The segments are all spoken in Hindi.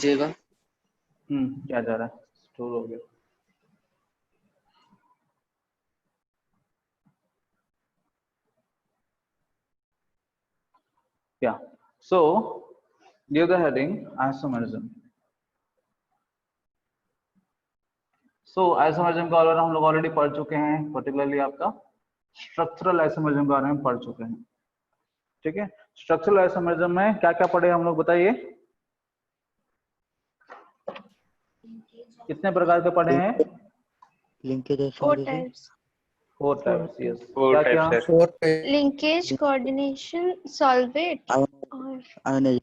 लीजिएगा। क्या जा रहा है? स्टोर हो गया। Yeah. So give the heading isomerism. So isomerism का हम लोग ऑलरेडी पढ़ चुके हैं, पर्टिकुलरली आपका स्ट्रक्चरल आइसोमेरिज्म के बारे में पढ़ चुके हैं। ठीक है, स्ट्रक्चरल आइसोमेरिज्म में क्या क्या पढ़े हम लोग बताइए? कितने प्रकार के पढ़े हैं? Linkage four types. Yes, Four क्या types, क्या? sir. लिंकेज, कोऑर्डिनेशन, सॉल्वेट और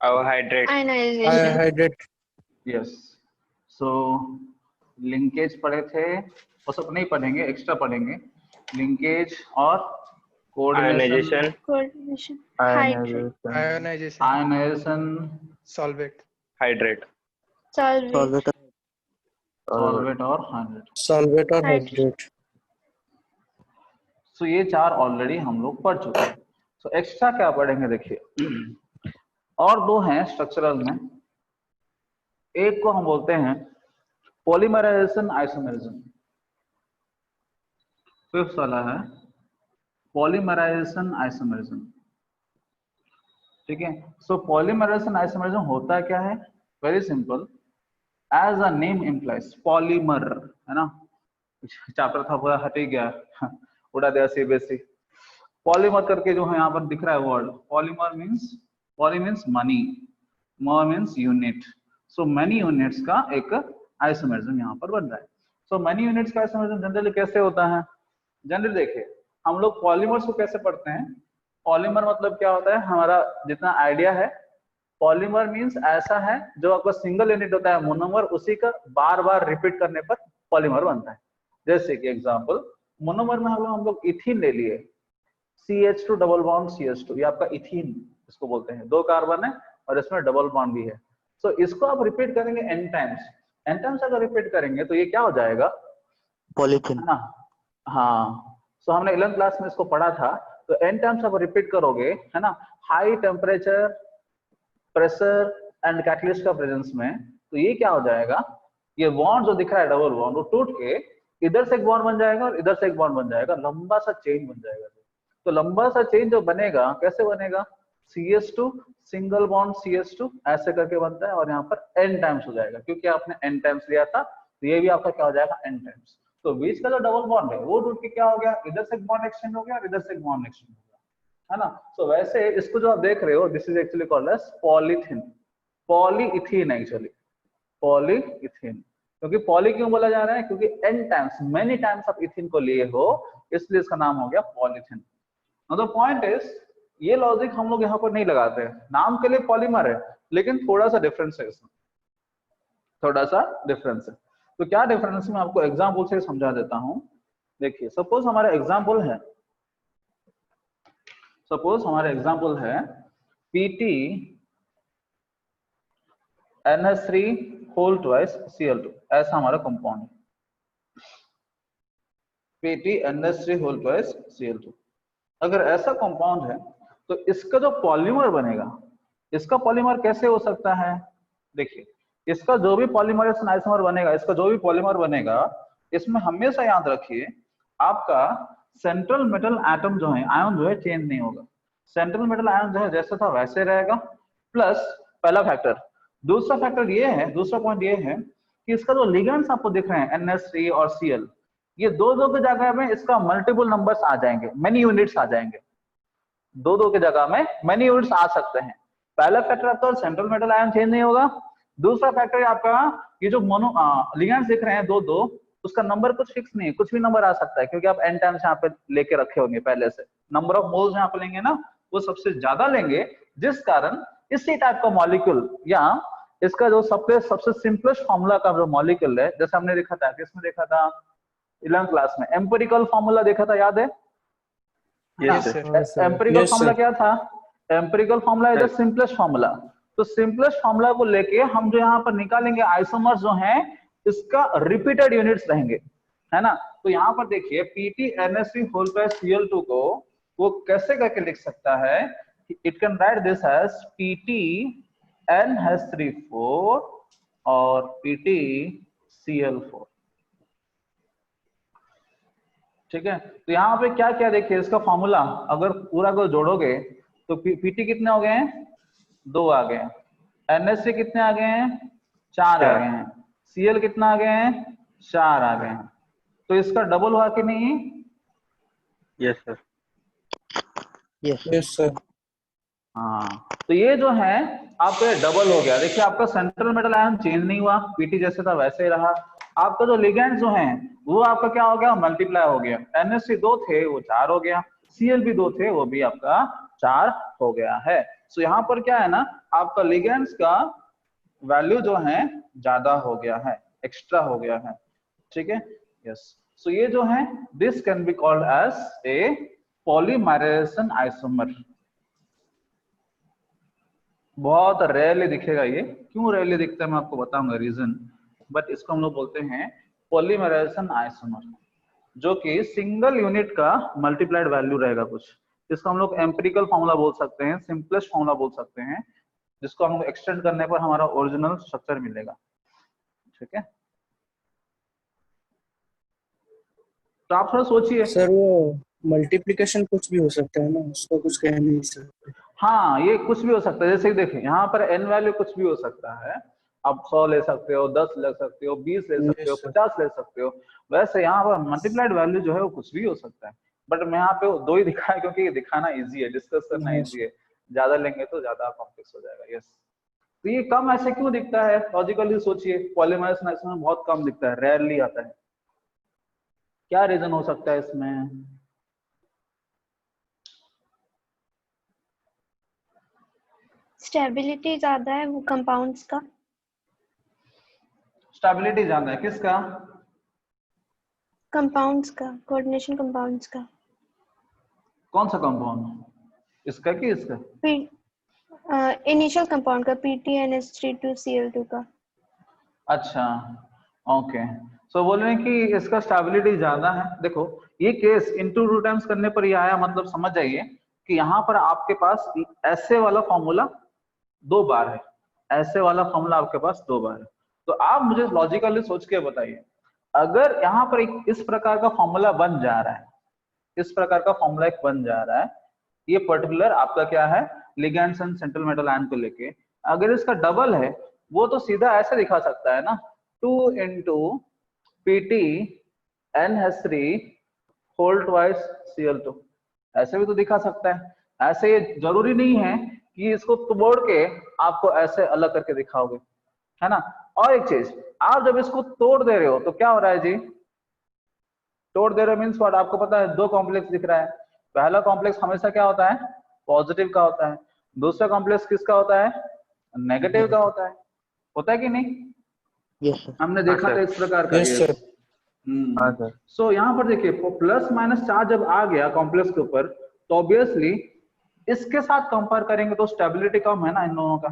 Carbohydrate. आयनाइजेशन। Hydrate. यस, सो लिंकेज पढ़े थे, वो सब नहीं पढ़ेंगे, एक्स्ट्रा पढ़ेंगे। लिंकेज और coordination, Ionization. Coordination, hydrate, Ionization. Ionization, Solvate. Hydrate. Solvate, solvate और hydrate. Solvate or Hydrate. hydrate. So ये चार ऑलरेडी हम लोग पढ़ चुके हैं। सो एक्स्ट्रा क्या पढ़ेंगे देखिए, और दो हैं स्ट्रक्चरल में। एक को हम बोलते हैं पॉलीमराइजेशन आइसोमेरिज्म। फिफ्थ वाला है पॉलीमराइजेशन आइसोमेरिज्म। ठीक है, सो पॉलीमराइजेशन आइसोमेरिज्म होता क्या है? Very simple, as a name implies, polymer है ना, चैप्टर था पूरा हट ही गया, उड़ा दिया सीबीएसई। पॉलीमर करके जो है यहाँ पर दिख रहा है word, polymer means, poly means many, mer means unit. So many units का एक आइसोमेरिज्म यहाँ पर बन रहा है। सो मैनी यूनिट्स का आइसोमेरिज्म जनरली कैसे होता है? जनरली देखिए, हम लोग पॉलीमर्स को कैसे पढ़ते हैं? पॉलीमर मतलब क्या होता है, हमारा जितना आइडिया है, पॉलीमर मीन्स ऐसा है जो आपका सिंगल यूनिट होता है मोनोमर, उसी का बार बार रिपीट करने पर पॉलीमर बनता है। जैसे कि एग्जांपल, मोनोमर में हम लोग इथीन ले लिए, CH2 डबल बॉन्ड CH2, ये आपका इथीन इसको बोलते हैं। दो कार्बन है और इसमें डबल बॉन्ड भी है। सो इसको आप रिपीट करेंगे n टाइम्स, n टाइम्स अगर रिपीट करेंगे तो ये क्या हो जाएगा? पॉलीथीन। है ना? हाँ, सो हमने 11th क्लास में इसको पढ़ा था। तो n टाइम्स आप रिपीट करोगे, है ना, high temperature, pressure and catalyst का प्रेजेंस में, तो ये क्या हो जाएगा? ये बॉन्ड जो दिख रहा है डबल बॉन्ड, वो टूट के इधर से एक बॉन्ड बन जाएगा और इधर से एक बॉन्ड बन जाएगा, लंबा सा चेन बन जाएगा। तो लंबा सा चेन जो बनेगा, कैसे बनेगा? CH2 सिंगल बॉन्ड CH2 ऐसे करके बनता है, और यहाँ पर n टाइम्स हो जाएगा, क्योंकि आपने n टाइम्स लिया था, तो ये भी आपका क्या हो जाएगा? n times. तो बीच का जो डबल बॉन्ड है वो टूट के क्या हो गया? इधर से एक बॉन्ड एक्सटेंड हो गया और इधर से एक बॉन्ड एक्सटेंड हो गया, है ना? तो वैसे इसको जो आप देख रहे हो, this is actually called as polythene, polyethene actually, polyethene. क्योंकि पॉली क्यों बोला जा रहा है? क्योंकि n टाइम्स, मेनी टाइम्स आप इथीन को लिए हो, इसलिए इसका नाम हो गया पॉलीथीन। द पॉइंट इज, ये लॉजिक हम लोग यहाँ पर नहीं लगाते हैं, नाम के लिए पॉलीमर है, लेकिन थोड़ा सा डिफरेंस है इसमें, थोड़ा सा डिफरेंस है। तो क्या डिफरेंस मैं आपको एग्जांपल से समझा देता हूं। देखिए, सपोज हमारा एग्जांपल है PT NH3 whole twice Cl2, ऐसा हमारा कंपाउंड है, PT NH3 whole twice Cl2। अगर ऐसा कंपाउंड है तो इसका जो पॉलीमर बनेगा, इसका पॉलीमर कैसे हो सकता है? देखिए, इसका जो भी पॉलीमराइजेशन आइसोमर बनेगा, इसका जो भी पॉलीमर बनेगा, इसमें हमेशा याद रखिए आपका सेंट्रल मेटल एटम जो है, आयन जो है, चेंज नहीं होगा। सेंट्रल मेटल आयन जो है जैसा था वैसे रहेगा, प्लस पहला फैक्टर। दूसरा फैक्टर ये है, दूसरा पॉइंट ये है कि इसका जो लिगेंड्स आपको दिख रहे हैं NH3 और Cl, ये दो दो की जगह में इसका मल्टीपल नंबर्स आ जाएंगे, मेनी यूनिट्स आ जाएंगे, दो दो की जगह में मेनी यूनिट्स आ सकते हैं। पहला फैक्टर आपका सेंट्रल मेटल आयन चेंज नहीं होगा। दूसरा फैक्टर आपका ये जो मोनो लिगेंड्स दिख रहे हैं दो दो, उसका नंबर कुछ फिक्स नहीं है, कुछ भी नंबर आ सकता है, क्योंकि आप n टाइम्स यहाँ पे लेके रखे होंगे पहले से। नंबर ऑफ मोल्स यहाँ पे लेंगे ना, वो सबसे ज्यादा लेंगे, जिस कारण इसी टाइप का मॉलिक्यूल, या इसका जो सबसे सिंपलेस्ट फॉर्मूला का जो मॉलिक्यूल है, जैसे हमने देखा था, किसमें देखा था 11th क्लास में, एम्पिरिकल फॉर्मूला देखा था, याद है? एम्पिरिकल फॉर्मूला क्या था? Empirical formula is the simplest formula. तो सिंपलेस्ट फॉर्मूला को लेके हम जो यहाँ पर निकालेंगे आइसोमर्स जो हैं, इसका रिपीटेड यूनिट्स रहेंगे, है ना? तो यहाँ पर देखिए PT NH3 whole bye Cl2 को वो कैसे करके लिख सकता है? It can write this as PT NH3 4 PtCl4। ठीक है, तो यहाँ पे क्या क्या देखिए इसका फॉर्मूला अगर पूरा को जोड़ोगे तो Pt कितने हो गए हैं, 2 आ गए हैं। NH3 कितने आ गए हैं, 4 आ गए हैं। Cl कितना आ गए हैं, 4 आ गए हैं। तो इसका डबल हुआ कि नहीं? Yes sir. Yes sir. हाँ, तो ये जो है आपका डबल हो गया। देखिए आपका सेंट्रल मेटल आयन चेंज नहीं हुआ, Pt जैसे था वैसे ही रहा। आपका जो लिगेंड जो है वो आपका क्या हो गया, मल्टीप्लाई हो गया। NH3 2 थे वो 4 हो गया, Cl भी 2 थे वो भी आपका 4 हो गया है। सो यहाँ पर क्या है ना, आपका लिगेंड्स का वैल्यू जो है ज्यादा हो गया है, एक्स्ट्रा हो गया है। ठीक है, यस। सो ये जो है this can be called as a polymerization isomer. बहुत रेयरली दिखेगा ये, क्यों रेयरली दिखता है मैं आपको बताऊंगा रीजन, बट इसको हम लोग बोलते हैं पॉलीमराइजेशन आइसोमर, जो कि सिंगल यूनिट का मल्टीप्लाइड वैल्यू रहेगा कुछ। इसको हम लोग एम्पिरिकल फॉर्मूला बोल सकते हैं, सिंपलेस्ट फॉर्मूला बोल सकते हैं, जिसको हम लोग एक्सटेंड करने पर हमारा ओरिजिनल स्ट्रक्चर मिलेगा। ठीक है, तो आप थोड़ा सोचिए। सर वो मल्टीप्लिकेशन कुछ भी हो सकता है ना, उसको कुछ कह नहीं सकते। हाँ, ये कुछ भी हो सकता है। जैसे देखिए यहाँ पर n वैल्यू कुछ भी हो सकता है, आप 100 ले सकते हो, 10 ले सकते हो, 20 ले सकते हो, 50 ले सकते हो। वैसे यहाँ पर मल्टीप्लाइड वैल्यू जो है वो कुछ भी हो सकता है, बट मैं यहाँ पे 2 ही दिखाया क्योंकि ये दिखाना इजी है, डिस्कस करना इजी है। ज्यादा लेंगे तो ज्यादा कॉम्प्लेक्स हो जाएगा। यस, तो ये कम ऐसे क्यों दिखता है, लॉजिकली सोचिए। पॉलीमराइजेशन इसमें बहुत कम दिखता है, रेयरली आता है। क्या रीजन हो सकता है इसमें? स्टेबिलिटी ज्यादा है वो कंपाउंड्स का। स्टेबिलिटी ज्यादा है किसका? कंपाउंड्स का, कोऑर्डिनेशन कंपाउंड्स का। कौन सा कंपाउंड, इसका कि इसका? इनिशियल कंपाउंड का, PtNH3 2Cl2 का। अच्छा, ओके। सो बोल रहे हैं कि इसका स्टेबिलिटी ज्यादा है। देखो ये केस इनटू 2 टाइम्स करने पर ये आया, मतलब समझ जाइए कि यहाँ पर आपके पास ऐसे वाला फॉर्मूला 2 बार है, ऐसे वाला फॉर्मूला आपके पास 2 बार है। तो आप मुझे लॉजिकली सोच के बताइए, अगर यहाँ पर एक इस प्रकार का फॉर्मूला बन जा रहा है, इस प्रकार का फॉर्मूला एक बन जा रहा है, ये पर्टिकुलर आपका क्या है, ligands and central metal ion को लेके, अगर इसका डबल है वो तो सीधा ऐसे दिखा सकता है ना, 2 into PtNH3 whole twice Cl2, ऐसे भी तो दिखा सकता है। ऐसे ये जरूरी नहीं है कि इसको तोड़ के आपको ऐसे अलग करके दिखाओगे, है ना। और एक चीज, आप जब इसको तोड़ दे रहे हो तो क्या हो रहा है जी, तोड़ दे रहे हो मीन्स व्हाट, आपको पता है 2 कॉम्प्लेक्स दिख रहा है। पहला कॉम्प्लेक्स हमेशा क्या होता है, पॉजिटिव का होता है। दूसरा कॉम्प्लेक्स किसका होता है, नेगेटिव का होता है। होता है कि नहीं? Yes sir. हमने देखा था इस प्रकार का। Yes sir. सो यहाँ पर देखिए प्लस माइनस चार्ज जब आ गया कॉम्प्लेक्स के ऊपर, तो ऑब्वियसली इसके साथ कंपेयर करेंगे तो स्टेबिलिटी कम है ना इन दोनों का,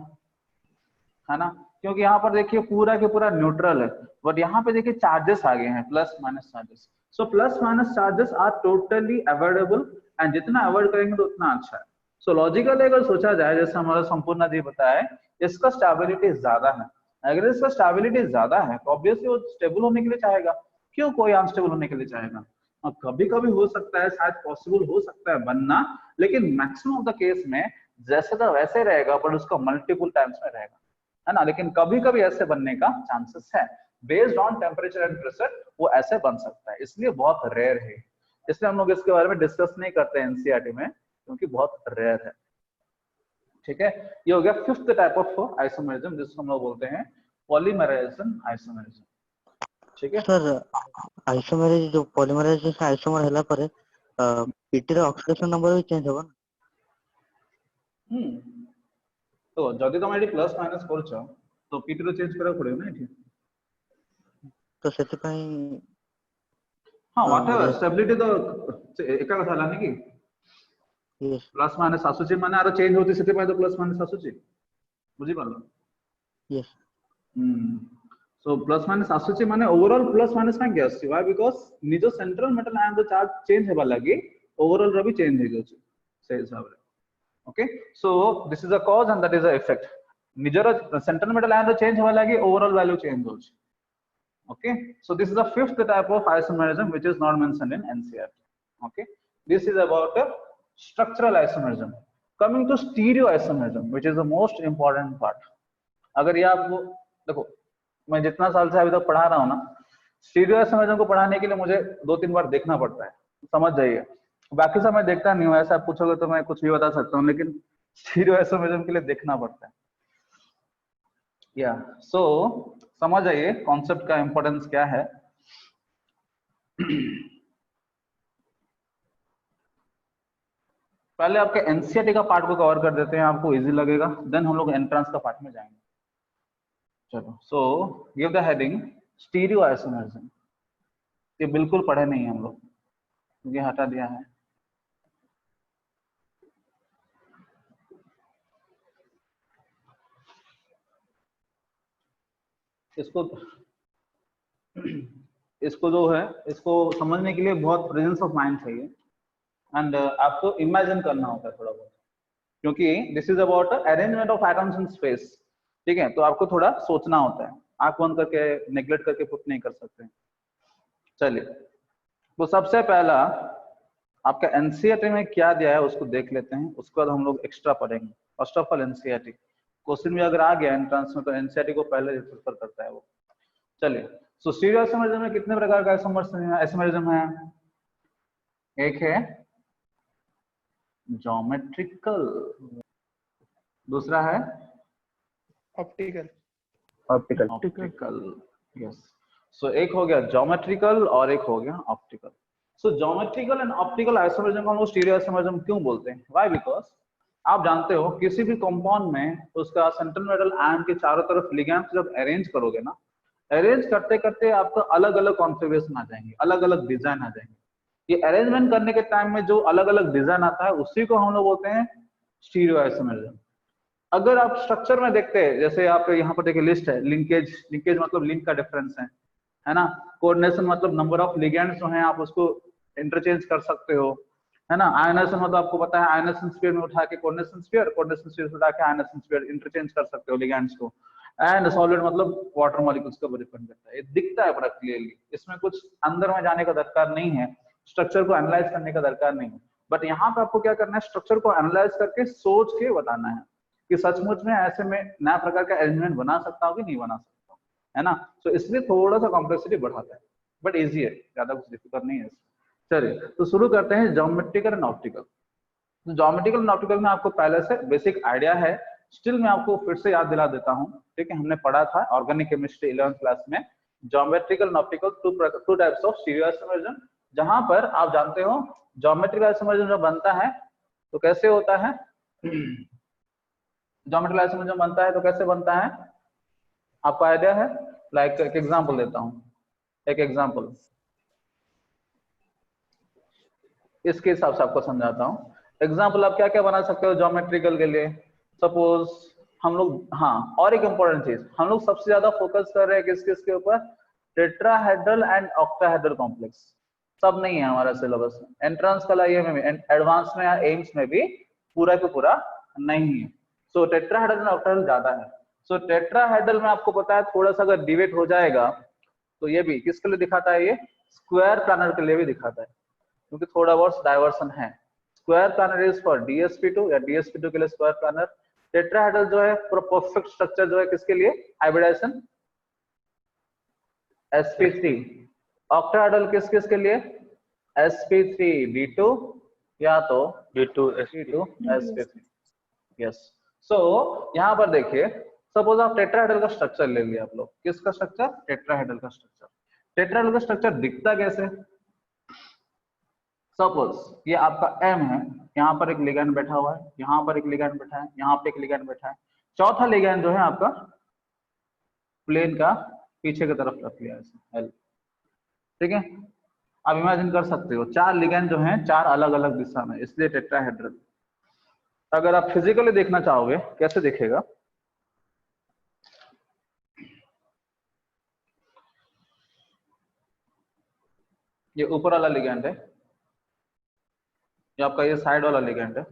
है ना, क्योंकि यहाँ पर देखिए पूरा के पूरा न्यूट्रल है, बट यहाँ पे देखिए चार्जेस आ गए हैं, plus minus charges. So plus minus charges are totally avoidable, and जितना अवॉइड करेंगे तो उतना अच्छा है। सो लॉजिकली अगर सोचा जाए, जैसे हमारा संपूर्ण जी बताया, इसका स्टेबिलिटी ज्यादा है। अगर इसका स्टेबिलिटी ज्यादा है तो ऑब्वियसली वो स्टेबल होने के लिए चाहेगा, क्यों कोई अनस्टेबल होने के लिए चाहेगा। और कभी कभी हो सकता है, शायद पॉसिबल हो सकता है बनना, लेकिन मैक्सिमम ऑफ द केस में जैसे था वैसे रहेगा, बट उसका मल्टीपल टाइम्स में रहेगा, है ना। लेकिन कभी कभी ऐसे बनने का चांसेस है, based on temperature and pressure वो ऐसे बन सकता है, इसलिए बहुत रेयर है। इसलिए हम लोग इसके बारे में डिस्कस नहीं करते हैं एनसीईआरटी में, क्योंकि बहुत रेयर है। ठीक है, ये हो गया 5th टाइप ऑफ आइसोमरिज्म, जिसको हम लोग बोलते हैं पॉलीमराइजेशन आइसोमरिज्म। ठीक है सर, आइसोमरेज जो पॉलीमराइजेशन आइसोमर हैला परे पीटी ର ऑक्सीडेशन नंबर भी चेंज होगा ना? तो जदि तुम एटी प्लस माइनस करछ तो पीटी रो चेंज करा पड़े ना एठी, तो सेति पई हां व्हाटएवर स्टेबिलिटी तो एका कथा लानी कि यस प्लस माइनस आसुची माने आरो चेंज होती सेति पई तो प्लस माइनस आसुची, बुझी पालो? यस। सो प्लस माइनस आसुची माने ओवरऑल प्लस माइनस का गैस व्हाई, बिकॉज़ निजो central metal ion the charge change हेबा लागि ओवरऑल रो भी चेंज हे जाउची से हिसाब रे। Okay, so this is a cause and that is a effect. ନିଜର ସେଣ୍ଟ୍ରାଲ ମେଟାଲ ଆୟନ ଚେଞ୍ଜ ହବା ଲାଗି ଓଭରऑल ଭ୍ୟାଲ୍ୟୁ ଚେଞ୍ଜ ହଉଛି। Okay, so this is the fifth type of isomerism which is not mentioned in NCERT. Okay, this is about a structural isomerism. Coming to stereoisomerism, which is the most important part. अगर ये आप देखो, मैं जितना साल से अभी तक पढ़ा रहा हूँ ना, स्टीरियोआइसोमेरिज्म को पढ़ाने के लिए मुझे 2-3 बार देखना पड़ता है, समझ जाइए। बाकी सब मैं देखता नहीं हूँ, ऐसा आप पूछोगे तो मैं कुछ भी बता सकता हूँ, लेकिन स्टीरियोआइसोमेरिज्म के लिए देखना पड़ता है। या सो समझ जाइए कॉन्सेप्ट का इंपॉर्टेंस क्या है। पहले आपके एनसीईआरटी का पार्ट को कवर कर देते हैं, आपको इजी लगेगा, देन हम लोग एंट्रेंस का पार्ट में जाएंगे। चलो, सो गिव द हेडिंग स्टीरियोआइसोमेरिज्म। ये बिल्कुल पढ़े नहीं है हम लोग, ये हटा दिया है। इसको जो है, इसको समझने के लिए बहुत प्रेजेंस ऑफ माइंड चाहिए एंड आपको इमेजिन करना होता है थोड़ा बहुत, क्योंकि this is about arrangement of atoms in space. ठीक है, तो आपको थोड़ा सोचना होता है, आंख बंद करके नेग्लेक्ट करके पुट नहीं कर सकते। चलिए, तो सबसे पहला आपका एनसीईआरटी में क्या दिया है उसको देख लेते हैं, उसके बाद हम लोग एक्स्ट्रा पढ़ेंगे। First of all NCERT question भी अगर आ गया एंट्रेंस में तो एनसीईआरटी को पहले प्रेफर करता है वो। चलिए, सो स्टीरियोआइसोमेरिज्म में कितने प्रकार का आइसोमेरिज्म है? एक है ज्योमेट्रिकल, दूसरा है ऑप्टिकल। यस, सो एक हो गया ज्योमेट्रिकल और एक हो गया optical. So geometrical and optical isomerism को हम लोग स्टीरियोआइसोमेरिज्म क्यों बोलते हैं? व्हाई? बिकॉज आप जानते हो किसी भी कंपाउंड में उसका सेंट्रल मेटल आयन के चारों तरफ लिगैंड्स जब अरेंज करोगे ना, अरेंज करते करते आपको अलग अलग कॉन्फ़िगरेशन आ जाएंगे, अलग अलग डिजाइन आ जाएंगे। ये अरेंजमेंट करने के टाइम में जो अलग अलग डिजाइन आता है उसी को हम लोग बोलते हैं स्टीरियोआइसोमेरिज्म। अगर आप स्ट्रक्चर में देखते हैं, जैसे आप यहाँ पर देखिए लिस्ट है, लिंकेज मतलब लिंक का डिफरेंस है ना। कोऑर्डिनेशन मतलब नंबर ऑफ लिगेंड्स जो हैं आप उसको इंटरचेंज कर सकते हो, है ना। आयनेशन मतलब आपको पता है आयनेशन स्फीयर में उठा के कोऑर्डिनेशन स्फीयर, कोऑर्डिनेशन स्फीयर से उठा के आयनेशन स्फीयर इंटरचेंज कर सकते हो लिगेंड्स को। एंड सॉलिड मतलब वाटर मॉलिक्यूल्स का डिपेंड करता है। ये दिखता है बड़ा क्लियरली, इसमें कुछ अंदर में जाने का दरकार नहीं है, स्ट्रक्चर को एनालाइज करने का दरकार नहीं है। बट यहाँ पे आपको क्या करना है, स्ट्रक्चर को एनालाइज करके सोच के बताना है कि सचमुच में ऐसे में नया प्रकार का अरेंजमेंट बना सकता हूँ कि नहीं बना सकता हूँ, है ना। तो इसलिए थोड़ा सा कॉम्प्लेक्सिटी बढ़ाता है, बट इजी है, ज्यादा कुछ डिफिकल्ट नहीं है। चलिए, तो शुरू करते हैं ज्योमेट्रिकल एंड ऑप्टिकल। तो ज्योमेट्रिकल एंड ऑप्टिकल में आपको पहले से बेसिक आइडिया है, स्टिल मैं आपको फिर से याद दिला देता हूँ। ठीक है, हमने पढ़ा था ऑर्गेनिक केमिस्ट्री 11th क्लास में geometrical and optical two types of stereoisomerism, जहां पर आप जानते हो ज्योमेट्रिकल आइसोमेरिज्म जब बनता है तो कैसे होता है। ज्योमेट्रिकल आइसोमेरिज्म बनता है तो कैसे बनता है, आपको आइडिया है? लाइक एक एग्जांपल देता हूं, एक एग्जांपल इसके हिसाब से आपको समझाता हूं। एग्जांपल आप क्या क्या बना सकते हो ज्योमेट्रिकल के लिए? सपोज हम लोग, हाँ, और एक इंपॉर्टेंट चीज, हम लोग सबसे ज्यादा फोकस कर रहे हैं किसके ऊपर? Tetrahedral and octahedral complex. सब नहीं है हमारा सिलेबस में, एंट्रेंस का में भी, एडवांस में या एम्स में भी पूरा के पूरा नहीं है। सो टेट्राहेड्रल एंड ऑक्टाहेड्रल ज्यादा है। सो टेट्राहेड्रल में आपको पता है थोड़ा सा अगर डिवेट हो जाएगा तो ये भी किसके लिए दिखाता है? ये स्क्वायर प्लानर के लिए भी दिखाता है, क्योंकि थोड़ा बहुत डाइवर्सन है। Square planar is for DsP2 या DsP2 के लिए स्क्वायर प्लानर। टेट्राहेड्रल जो है पूरा परफेक्ट स्ट्रक्चर जो है किसके लिए? Hybridisation sp3। ऑक्टाहेड्रल किस किस के लिए? sp3d2 या तो D2 sp3। यस, सो यहाँ पर देखिए, सपोज आप टेट्राहेड्रल का स्ट्रक्चर ले लिया आप लोग। किसका स्ट्रक्चर? टेट्राहेड्रल का स्ट्रक्चर। टेट्राहेड्रल का स्ट्रक्चर दिखता कैसे? सपोज ये आपका M है, यहाँ पर एक लिगैंड बैठा हुआ है, यहाँ पर एक लिगैंड बैठा है, यहाँ पे एक लिगैंड बैठा है, चौथा लिगैंड जो है आपका प्लेन का पीछे की तरफ रख लिया है L। ठीक है, आप इमेजिन कर सकते हो 4 लिगैंड जो हैं 4 अलग अलग दिशा में, इसलिए टेट्राहेड्रल। अगर आप फिजिकली देखना चाहोगे कैसे दिखेगा, ये ऊपर वाला लिगैंड है, ये आपका ये साइड वाला लिगैंड है,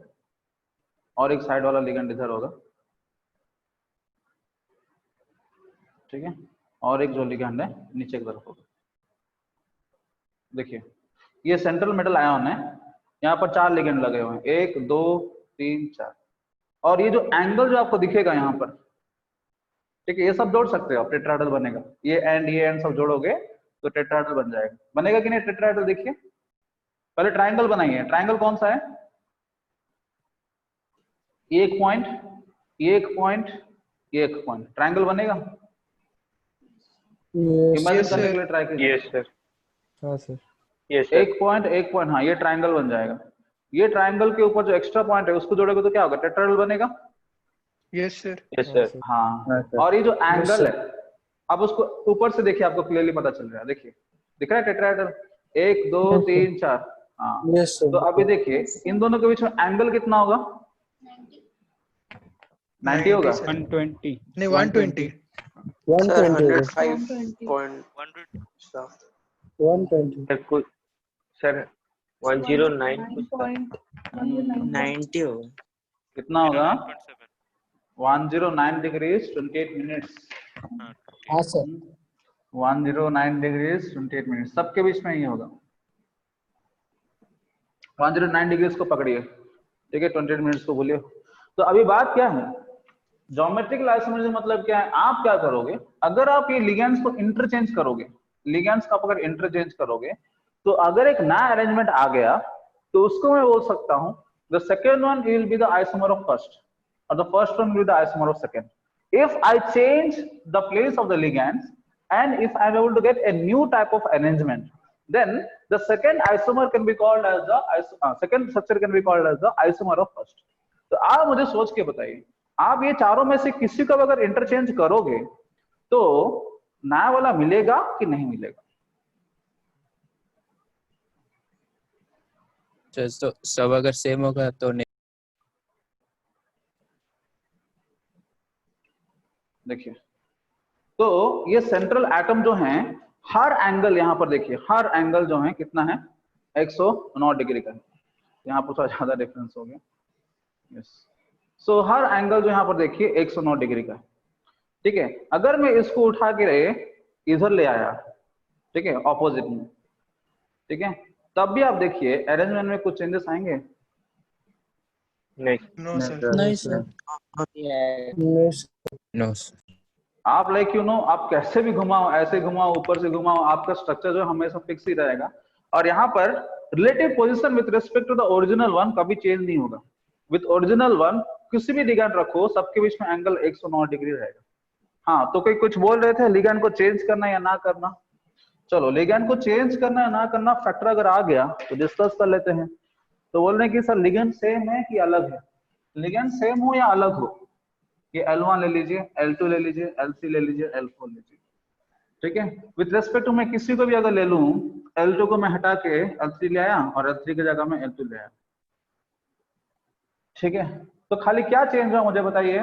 और एक साइड वाला लिगैंड इधर होगा, ठीक है, और एक जो लिगेंड है नीचे की तरफ होगा। देखिए ये सेंट्रल मेटल आयन है, यहाँ पर 4 लिगेंड लगे हुए हैं, 1 2 3 4, और ये जो एंगल जो आपको दिखेगा यहाँ पर, ठीक है, ये सब जोड़ सकते हो आप, टेट्राहेड्रल बनेगा। ये एंड सब जोड़ोगे तो टेट्राहेड्रल बन जाएगा। बनेगा कि नहीं टेट्राहेड्रल? देखिए पहले ट्रायंगल बनाइए। ट्रायंगल कौन सा है? एक पॉइंट, एक पॉइंट, एक पॉइंट, ट्रायंगल बनेगा? इमेजिन करने के लिए ट्राई कीजिए। Yes sir. हाँ सर। Yes sir. एक पॉइंट, हाँ ये ट्रायंगल बन जाएगा। ये ट्रायंगल के ऊपर जो एक्स्ट्रा पॉइंट है उसको जोड़ोगे तो क्या होगा? टेट्राहेड्रल बनेगा। Yes sir. Yes sir. हाँ, और ये जो एंगल है, अब उसको ऊपर से देखिए, आपको क्लियरली पता चल रहा है। देखिए दिख रहा है टेट्राहेड्रल, 1 2 3 4। हाँ, तो अभी देखिए इन दोनों के बीच में एंगल कितना होगा? 90 होगा। 120 नहीं 120 120 सर कुछ सर 109 90 होगा। कितना होगा? 109 डिग्रीज 28 मिनट्स। हाँ सर 109 डिग्रीज 28 मिनट्स, सबके बीच में ही होगा। 109 डिग्रीज को पकड़िए, ठीक है, 28 मिनट्स को बोलिए। तो अभी बात क्या है? ज्योमेट्रिकल आइसोमेरिज्म मतलब क्या है? आप क्या करोगे, अगर आप ये लिगेंड्स को इंटरचेंज करोगे, लिगेंड्स का अगर इंटरचेंज करोगे, तो अगर एक नया अरेंजमेंट आ गया तो उसको मैं बोल सकता हूं the second one will be the isomer of first और the first one will be the isomer of second. If I change the place of the ligands and if I am able to get a new type of arrangement, then the second isomer can be called as the second structure can be called as the isomer of first. तो आप मुझे सोच के बताइए, आप ये चारों में से किसी को अगर इंटरचेंज करोगे तो नया वाला मिलेगा कि नहीं मिलेगा? तो सब अगर सेम होगा तो नहीं। देखिए तो ये सेंट्रल एटम जो हैं, हर एंगल यहाँ पर देखिए, हर एंगल जो है कितना है? 109 डिग्री का है। यहाँ पर थोड़ा ज्यादा डिफरेंस हो गया। यस, सो हर एंगल जो यहाँ पर देखिए 109 डिग्री का है, ठीक है। अगर मैं इसको उठा के इधर ले आया, ठीक है, ऑपोजिट में, ठीक है, तब भी आप देखिए अरेंजमेंट में कुछ चेंजेस आएंगे? नहीं। No sir. नहीं सर। No sir. आप लाइक यू नो, आप कैसे भी घुमाओ, ऐसे घुमाओ, ऊपर से घुमाओ, आपका स्ट्रक्चर जो हमेशा फिक्स ही रहेगा। और यहाँ पर relative position with respect to the original one कभी चेंज नहीं होगा। विद ओरिजिनल वन किसी भी लिगैंड रखो, सबके बीच में एंगल 109 डिग्री रहेगा। हाँ, तो कोई कुछ बोल रहे थे लिगैंड को चेंज करना या ना करना? चलो, लिगैंड को चेंज करना या ना करना फैक्टर अगर आ गया तो डिस्कस कर लेते हैं। तो बोल रहे हैं कि सर लिगैंड सेम है कि अलग है? लिगैंड सेम हो या अलग हो, ये L1 ले लीजिए, L2 ले लीजिए, L3 ले लीजिए, L4 ले लीजिए, ठीक है। विद रेस्पेक्ट टू मैं किसी को भी अगर ले लूं, L2 को मैं हटा के L3 ले आया और L3 की जगह में L2 ले आया, ठीक है। तो खाली क्या चेंज हुआ मुझे बताइए?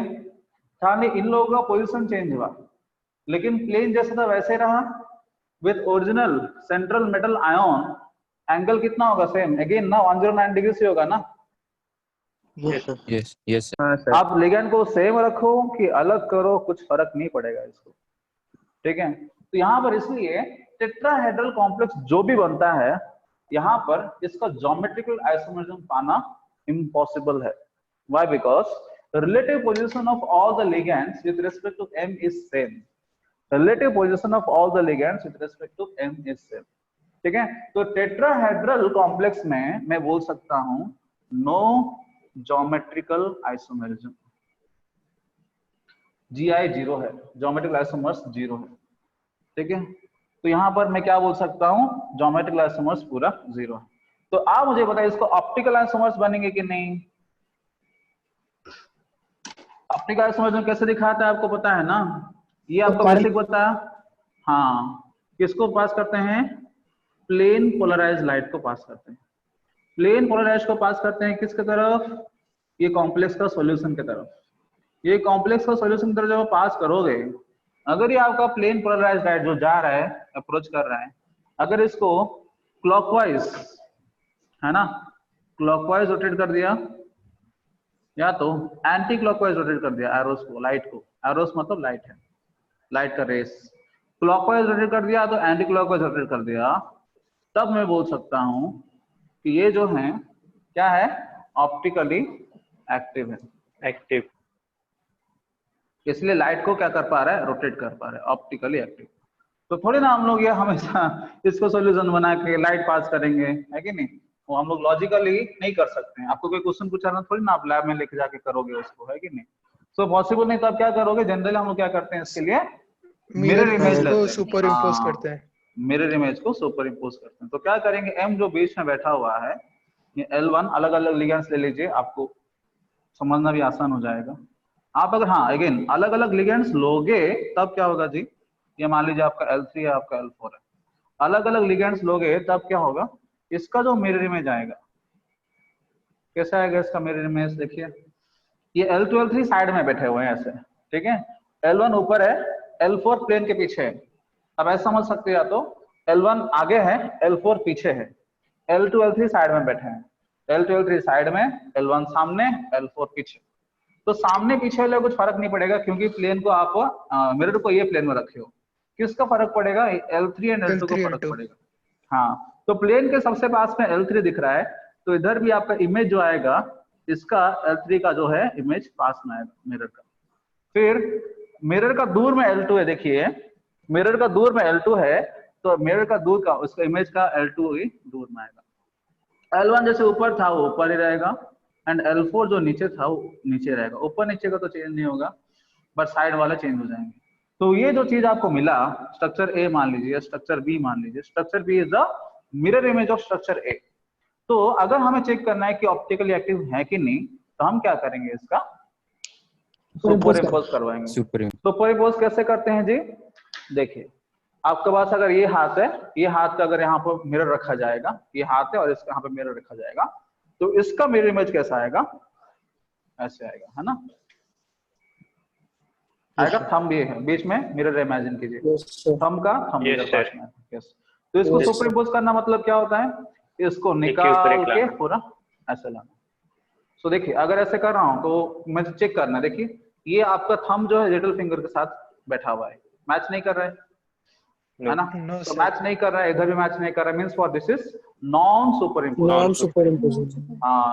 खाली इन लोगों का पोजीशन चेंज हुआ, लेकिन प्लेन जैसा था वैसे रहा। With original central metal ion angle कितना होगा? सेम अगेन ना, 109 डिग्री से होगा ना? Yes sir. Yes yes sir. हाँ सर। आप लिगैंड को सेम रखो कि अलग करो, कुछ फर्क नहीं पड़ेगा इसको, ठीक है। तो यहाँ पर इसलिए टेट्राहेड्रल कॉम्प्लेक्स जो भी बनता है, यहाँ पर इसका ज्योमेट्रिकल आइसोमेरिज्म पाना इम्पॉसिबल है। Why? Because the relative position of all the ligands with respect to M is same. The relative position of all the ligands with respect to M is same. ठीक है। तो टेट्राहेड्रल कॉम्प्लेक्स में मैं बोल सकता हूं नो ज्योमेट्रिकल आइसोमेरिज्म, GI 0 है, ज्योमेट्रिकल आइसोमर्स 0 है, ठीक है। तो यहां पर मैं क्या बोल सकता हूं? ज्योमेट्रिकल आइसोमर्स पूरा 0 है। तो आप मुझे बताइए इसको ऑप्टिकल आइसोमर्स बनेंगे कि नहीं? ऑप्टिकल आइसोमरिज्म कैसे दिखाता है आपको पता है ना? ये आपको बेसिक बताया। हाँ, किसको पास करते हैं? प्लेन पोलराइज्ड लाइट को पास करते हैं। प्लेन पोलराइज्ड को पास करते हैं किसके तरफ? ये कॉम्प्लेक्स का सॉल्यूशन की तरफ। ये कॉम्प्लेक्स का सॉल्यूशन की तरफ जब पास करोगे, अगर ये आपका प्लेन पोलराइज्ड लाइट जो जा रहा है, अप्रोच कर रहा है, अगर इसको क्लॉकवाइज, है ना, क्लॉकवाइज रोटेट कर दिया या तो एंटी क्लॉकवाइज रोटेट कर दिया एरोस को, लाइट को, एरोस मतलब लाइट है, लाइट का रेस, क्लॉकवाइज रोटेट कर दिया तो एंटी क्लॉकवाइज रोटेट कर दिया, तब मैं बोल सकता हूं कि ये जो है क्या है, ऑप्टिकली एक्टिव है। एक्टिव। इसलिए लाइट को क्या कर पा रहा है, रोटेट कर पा रहा है, ऑप्टिकली एक्टिव। तो थोड़ी ना हम लोग ये हमेशा इसको सॉल्यूशन बना के लाइट पास करेंगे, है कि नहीं, वो हम लोग लॉजिकली नहीं कर सकते हैं। आपको कोई क्वेश्चन पूछा ना, थोड़ी ना आप लैब में लेके जाके करोगे उसको, है कि नहीं, सो पॉसिबल नहीं। तो आप क्या करोगे, जनरली हम लोग क्या करते हैं इसके लिए, मिरर इमेज लेते को हैं, सुपर इम्पोज करते हैं। मिरर इमेज को सुपर इम्पोज करते हैं। तो क्या करेंगे, m जो बीच में बैठा हुआ है, ये L1 अलग अलग लिगेंड्स ले लीजिए, आपको समझना भी आसान हो जाएगा। आप अगर हाँ अगेन अलग अलग लिगेंड्स लोगे तब क्या होगा जी, ये मान लीजिए आपका L3 है, आपका L4 है, अलग अलग लिगेंड्स लोगे तब क्या होगा, इसका जो मिरर इमेज आएगा, कैसा आएगा इसका मिरर इमेज, देखिए ये L2 L3 साइड में बैठे हुए हैं ऐसे, ठीक है, L1 ऊपर है, L4 प्लेन के पीछे है। अब ऐसा समझ सकते हैं, या तो L1 आगे है, L4 पीछे है, L2 L3 साइड में बैठे हैं, L2 L3 साइड में, L1 सामने, L4 पीछे। तो सामने पीछे वाले कुछ फर्क नहीं पड़ेगा, क्योंकि प्लेन को आप मिरर को ये प्लेन में रखे हो, किसका फर्क पड़ेगा, L3 एंड L2 को फर्क पड़ेगा। हाँ, तो प्लेन के सबसे पास में L3 दिख रहा है, तो इधर भी आपका इमेज जो आएगा, इसका L3 का जो है इमेज पास में आएगा मिरर का। फिर मिरर का दूर में L2 है, देखिए मिरर का दूर में L2 है, तो मिरर का दूर का उसका इमेज का L2 ही दूर में आएगा। L1 जैसे ऊपर था वो ऊपर ही रहेगा, एंड L4 जो नीचे था वो नीचे रहेगा। ऊपर नीचे का तो चेंज नहीं होगा, बट साइड वाले चेंज हो जाएंगे। तो ये जो चीज आपको मिला, स्ट्रक्चर ए मान लीजिए, स्ट्रक्चर बी मान लीजिए, structure B is the mirror image of structure A. तो अगर हमें चेक करना है कि ऑप्टिकली एक्टिव है कि नहीं, तो हम क्या करेंगे, इसका सुपर इम्पोज करवाएंगे। सुपर इम्पोज कैसे करते हैं जी, देखिए आपके पास अगर ये हाथ है, ये हाथ का अगर यहाँ पर मिरर रखा जाएगा, ये हाथ है और इसका यहाँ पे मिरर रखा जाएगा, तो इसका मिरर इमेज कैसा आएगा, ऐसे आएगा, है ना, आएगा। थंब ये है बीच में, मिरर इमेजिन कीजिए, थंब का थंब इधर पास में, यस। तो इसको सुपर इम्पोज करना मतलब क्या होता है, इसको निकाल के पूरा ऐसे लाना। सो देखिए अगर ऐसे कर रहा हूं तो मैं चेक करना, देखिए ये आपका थंब जो है लिटिल फिंगर के साथ बैठा हुआ है, मैच नहीं कर रहा है ना, तो मैच नहीं कर रहा है, इधर भी मैच नहीं कर रहा है, means for this is non super impose. हाँ,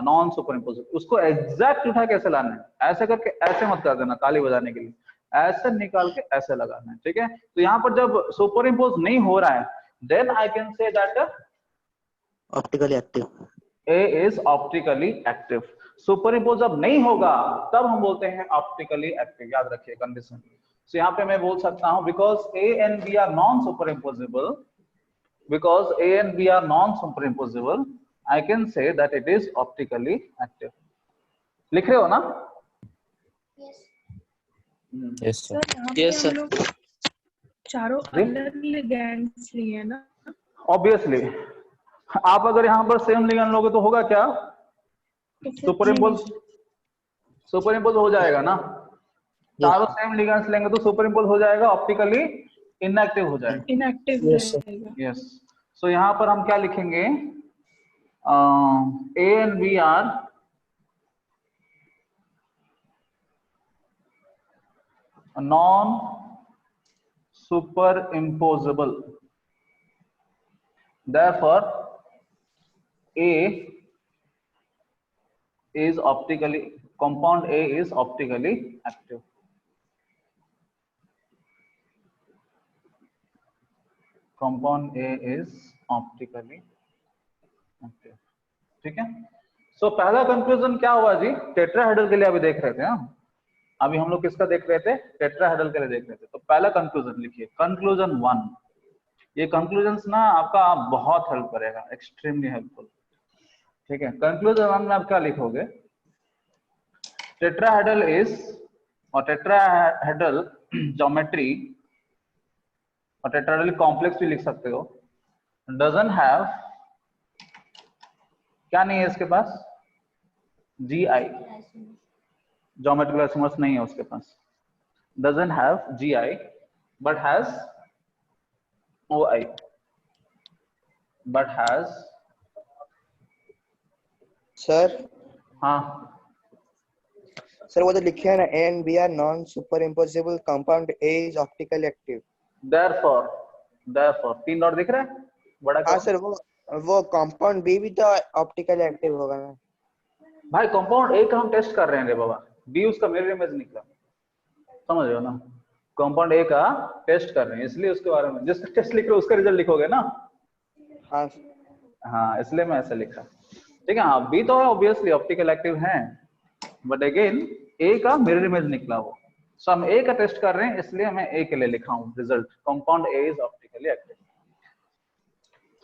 नॉन सुपर इम्पोज। उसको एग्जैक्ट उठा कैसे लाना है, ऐसे करके ऐसे मत कर देना ताली बजाने के लिए, ऐसे निकाल के ऐसे लगाना है, ठीक है। तो यहाँ पर जब सुपर इम्पोज नहीं हो रहा है, then I can say that optically active, A is optically active. Superimpose जब नहीं होगा तब हम बोलते हैं ऑप्टिकली एक्टिव, याद रखिए कंडीशन। सो यहाँ पे मैं बोल सकता हूँ because A and B are non super imposable, because A and B are non superimposable, I can say that it is optically active. लिख रहे हो ना? Yes sir. Yes sir. चारों अलग लिगेंड्स लिए ना? Obviously, आप अगर यहाँ पर सेम लिगेंड लोगे तो होगा क्या? सुपर इम्पोज हो जाएगा ना? चारों सेम लिगेंड्स लेंगे तो सुपर इम्पोज हो जाएगा, ऑप्टिकली इनएक्टिव हो जाएगा। इनएक्टिव रहेगा। यस। सो यहाँ पर हम क्या लिखेंगे, A and B are non superimposable, therefore A is optically, compound A is optically active. Compound A is optically active, ठीक है। सो पहला कंक्लूजन क्या हुआ जी, टेट्राहेड्रल के लिए अभी देख रहे थे हम, अभी हम लोग किसका देख रहे थे, टेट्राहेड्रल के लिए देख रहे थे। तो पहला कंक्लूजन लिखिए, कंक्लूजन 1। ये कंक्लूजन्स ना आपका बहुत हेल्प करेगा, एक्सट्रीमली हेल्पफुल, ठीक है। कंक्लूजन 1 में आप क्या लिखोगे, टेट्राहेड्रल इज, और टेट्राहेड्रल ज्योमेट्री और टेट्राहेड्रल कॉम्प्लेक्स भी लिख सकते हो, डजंट हैव, क्या नहीं है इसके पास, GI, ज्योमेट्रिकल आइसोमर्स नहीं है उसके पास, doesn't have GI but has OI, but has, sir हाँ सर वो तो लिखे है ना, A and B are non superimposable compound, A is optically active. therefore 3 dot दिख रहा है बड़ा हाँ करो। सर, वो compound B भी तो optically active होगा ना। भाई कंपाउंड ए का हम टेस्ट कर रहे हैं रे बाबा, बी उसका मिरर इमेज निकला, समझ रहे हो ना? कंपाउंड ए का टेस्ट कर रहे हैं, इसलिए उसके बारे में जिसका टेस्ट लिख रहे हो उसका रिजल्ट लिखोगे ना। हाँ हाँ, इसलिए मैं ऐसे लिखा। ठीक है, हाँ बी तो ऑब्वियसली ऑप्टिकल एक्टिव है, बट अगेन ए का मिरर इमेज निकला वो, सो हम ए का टेस्ट कर रहे हैं, इसलिए मैं ए के लिए लिखा हूँ result, compound A is optically active.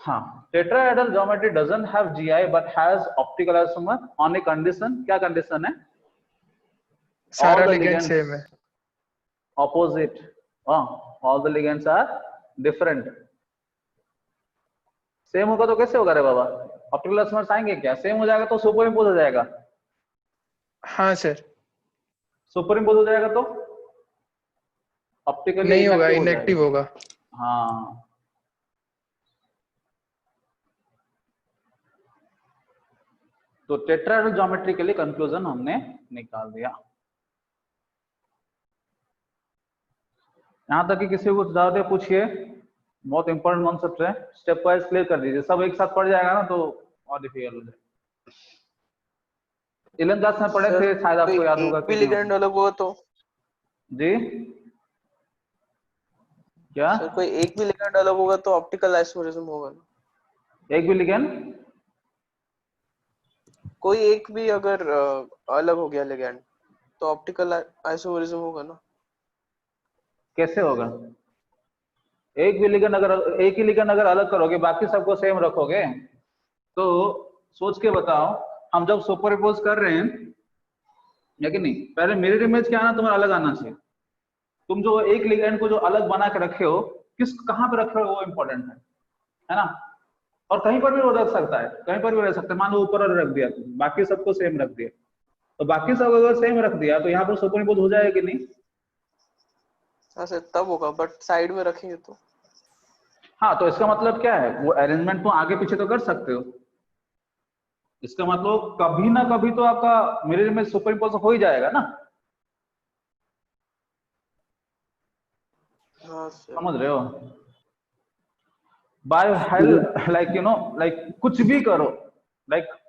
हाँ, tetrahedral geometry doesn't have GI but has optical isomer on a condition. क्या कंडीशन है? सारा लिगेंड सेम है, opposite, all the ligands are different. Same होगा तो कैसे होगा रे बाबा? ऑप्टिकल आइसोमर्स आएंगे क्या? सेम हो जाएगा तो सुपर इम्पोज हो जाएगा। हाँ सर। सुपर इम्पोज हो जाएगा तो ऑप्टिकली नहीं होगा, इनएक्टिव होगा। हाँ, तो टेट्राहेड्रल ज्योमेट्री के लिए कंक्लूजन हमने निकाल दिया। यहां तक कि किसी को ज्यादा पूछिए, बहुत इंपॉर्टेंट कॉन्सेप्ट है, स्टेप वाइज क्लियर कर दीजिए, सब एक साथ पढ़ जाएगा ना तो और डिफिकल्ट हो जाएगा। 11th क्लास में पढ़े थे, शायद आपको याद होगा। एक भी लिगेंड अलग हुआ तो जी क्या सर, कोई एक भी लिगेंड अलग होगा तो ऑप्टिकल आइसोमरिज्म होगा ना? एक भी लिगेंड, कोई एक भी अगर अलग हो गया लिगेंड तो ऑप्टिकल आइसोमरिज्म होगा ना? कैसे होगा? एक भी लिगेंड अगर, एक ही लिगेंड अगर अलग करोगे बाकी सबको सेम रखोगे तो सोच के बताओ, हम जब सुपर इम्पोज कर रहे हैं या कि नहीं, पहले मिरर इमेज क्या आना, तुम्हें अलग आना चाहिए। तुम जो एक लिगेंड को जो अलग बना के रखे हो, कहां पे रखे हो वो इंपॉर्टेंट है ना? और कहीं पर भी वो रख सकता है, कहीं पर भी रख सकता है। मान लो ऊपर रख दिया, बाकी सबको सेम रख दिया, तो बाकी सब अगर सेम रख दिया तो यहाँ पर सुपर इम्पोज हो जाएगा कि नहीं? हाँ सर, तब होगा, बट साइड में रखेंगे तो। हाँ, तो इसका मतलब क्या है, वो अरेंजमेंट तो आगे पीछे तो कर सकते हो, इसका मतलब कभी ना कभी तो आपका मिरर इमेज सुपर इम्पोज हो ही जाएगा ना। हाँ सर, समझ रहे हो? By help, like you know, like कुछ भी करो,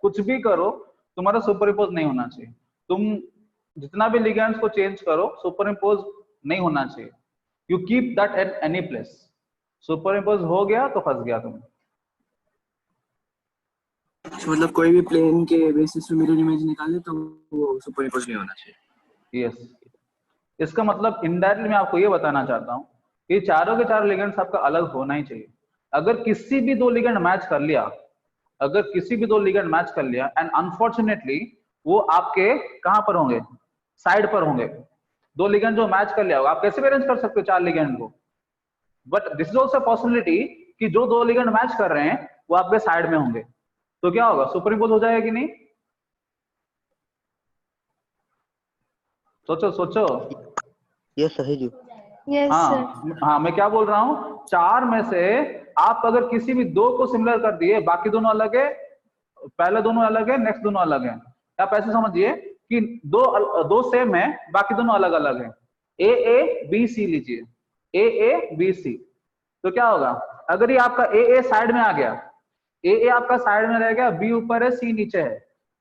कुछ भी करो, तुम्हारा सुपर इम्पोज नहीं होना चाहिए। तुम जितना भी लिगेंड्स को चेंज करो, सुपर इम्पोज नहीं होना चाहिए। You keep that at any place. Super impose हो गया तो फंस गया तुम। मतलब कोई भी प्लेन के बेसिस पे मिरर इमेज निकाले तो वो सुपर इम्पोज नहीं होना चाहिए। यस, इसका मतलब इनडायरेक्टली मैं आपको ये बताना चाहता हूँ कि चारों के चारों लिगेंड्स आपका अलग होना ही चाहिए। अगर किसी भी दो लिगेंड मैच कर लिया, अगर किसी भी दो लिगेंड मैच कर लिया एंड अनफॉर्चुनेटली वो आपके कहां पर होंगे? साइड पर होंगे। दो लिगेंड जो मैच कर लिया होगा, आप कैसे भी अरेंज कर सकते हो चार लिगेंड को, but this is also possibility कि जो दो लिगेंड मैच कर रहे हैं वो आपके साइड में होंगे, तो क्या होगा? सुपर इम्पोज हो जाएगा कि नहीं? सोचो सोचो। यस सर, जी। Yes sir. हाँ, मैं क्या बोल रहा हूँ, चार में से आप अगर किसी भी दो को सिमिलर कर दिए, बाकी दोनों अलग है, पहले दोनों अलग है, नेक्स्ट दोनों अलग है, आप ऐसे समझिए कि दो सेम है, बाकी दोनों अलग अलग है। ए ए बी सी लीजिए, ए ए बी सी, तो क्या होगा? अगर ये आपका ए ए साइड में आ गया, ए ए आपका साइड में रह गया, बी ऊपर है, सी नीचे है,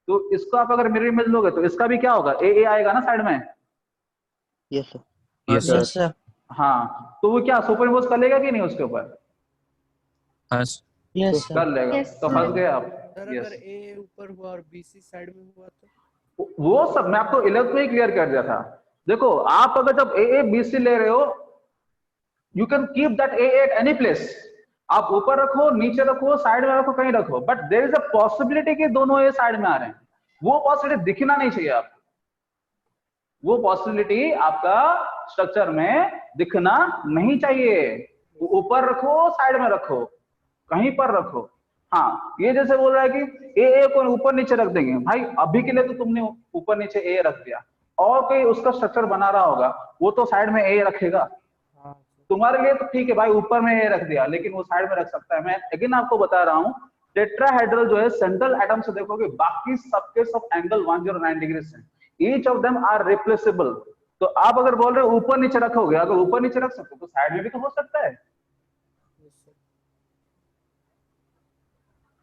तो इसको आप अगर मिरर इमेज लोगे तो इसका भी क्या होगा? ए ए आएगा ना साइड में। Yes sir, yes sir. हाँ, तो वो क्या सुपर इम्पोज कर लेगा कि नहीं उसके ऊपर? यस कर लेगा, तो फंस गए आप। अगर ए ऊपर हुआ और बी सी साइड में हुआ तो वो सब मैं आपको 11th में ही क्लियर कर दिया था। देखो, आप अगर जब ए ए बी सी ले रहे हो, you can keep that A at any place. आप ऊपर रखो, नीचे रखो, साइड में रखो, कहीं रखो, but there is a possibility कि दोनों ए साइड में आ रहे हैं। वो पॉसिबिलिटी दिखना नहीं चाहिए आपको, वो पॉसिबिलिटी आपका स्ट्रक्चर में दिखना नहीं चाहिए। ऊपर रखो, साइड में रखो, कहीं पर रखो। हाँ, ये जैसे बोल रहा है कि ए को ऊपर नीचे रख देंगे, भाई अभी के लिए तो तुमने ऊपर नीचे ए रख दिया, और कोई उसका स्ट्रक्चर बना रहा होगा वो तो साइड में ए रखेगा। तुम्हारे लिए तो ठीक है भाई, ऊपर में ए रख दिया, लेकिन वो साइड में रख सकता है। मैं अगेन आपको बता रहा हूँ, टेट्राहेड्रल जो है सेंट्रल एटम से देखोगे बाकी सबके सब एंगल 109 डिग्री से, each of them are replaceable. तो आप अगर बोल रहे हो ऊपर नीचे रखोगे, अगर ऊपर नीचे रख सकते हो तो साइड में भी तो हो सकता है।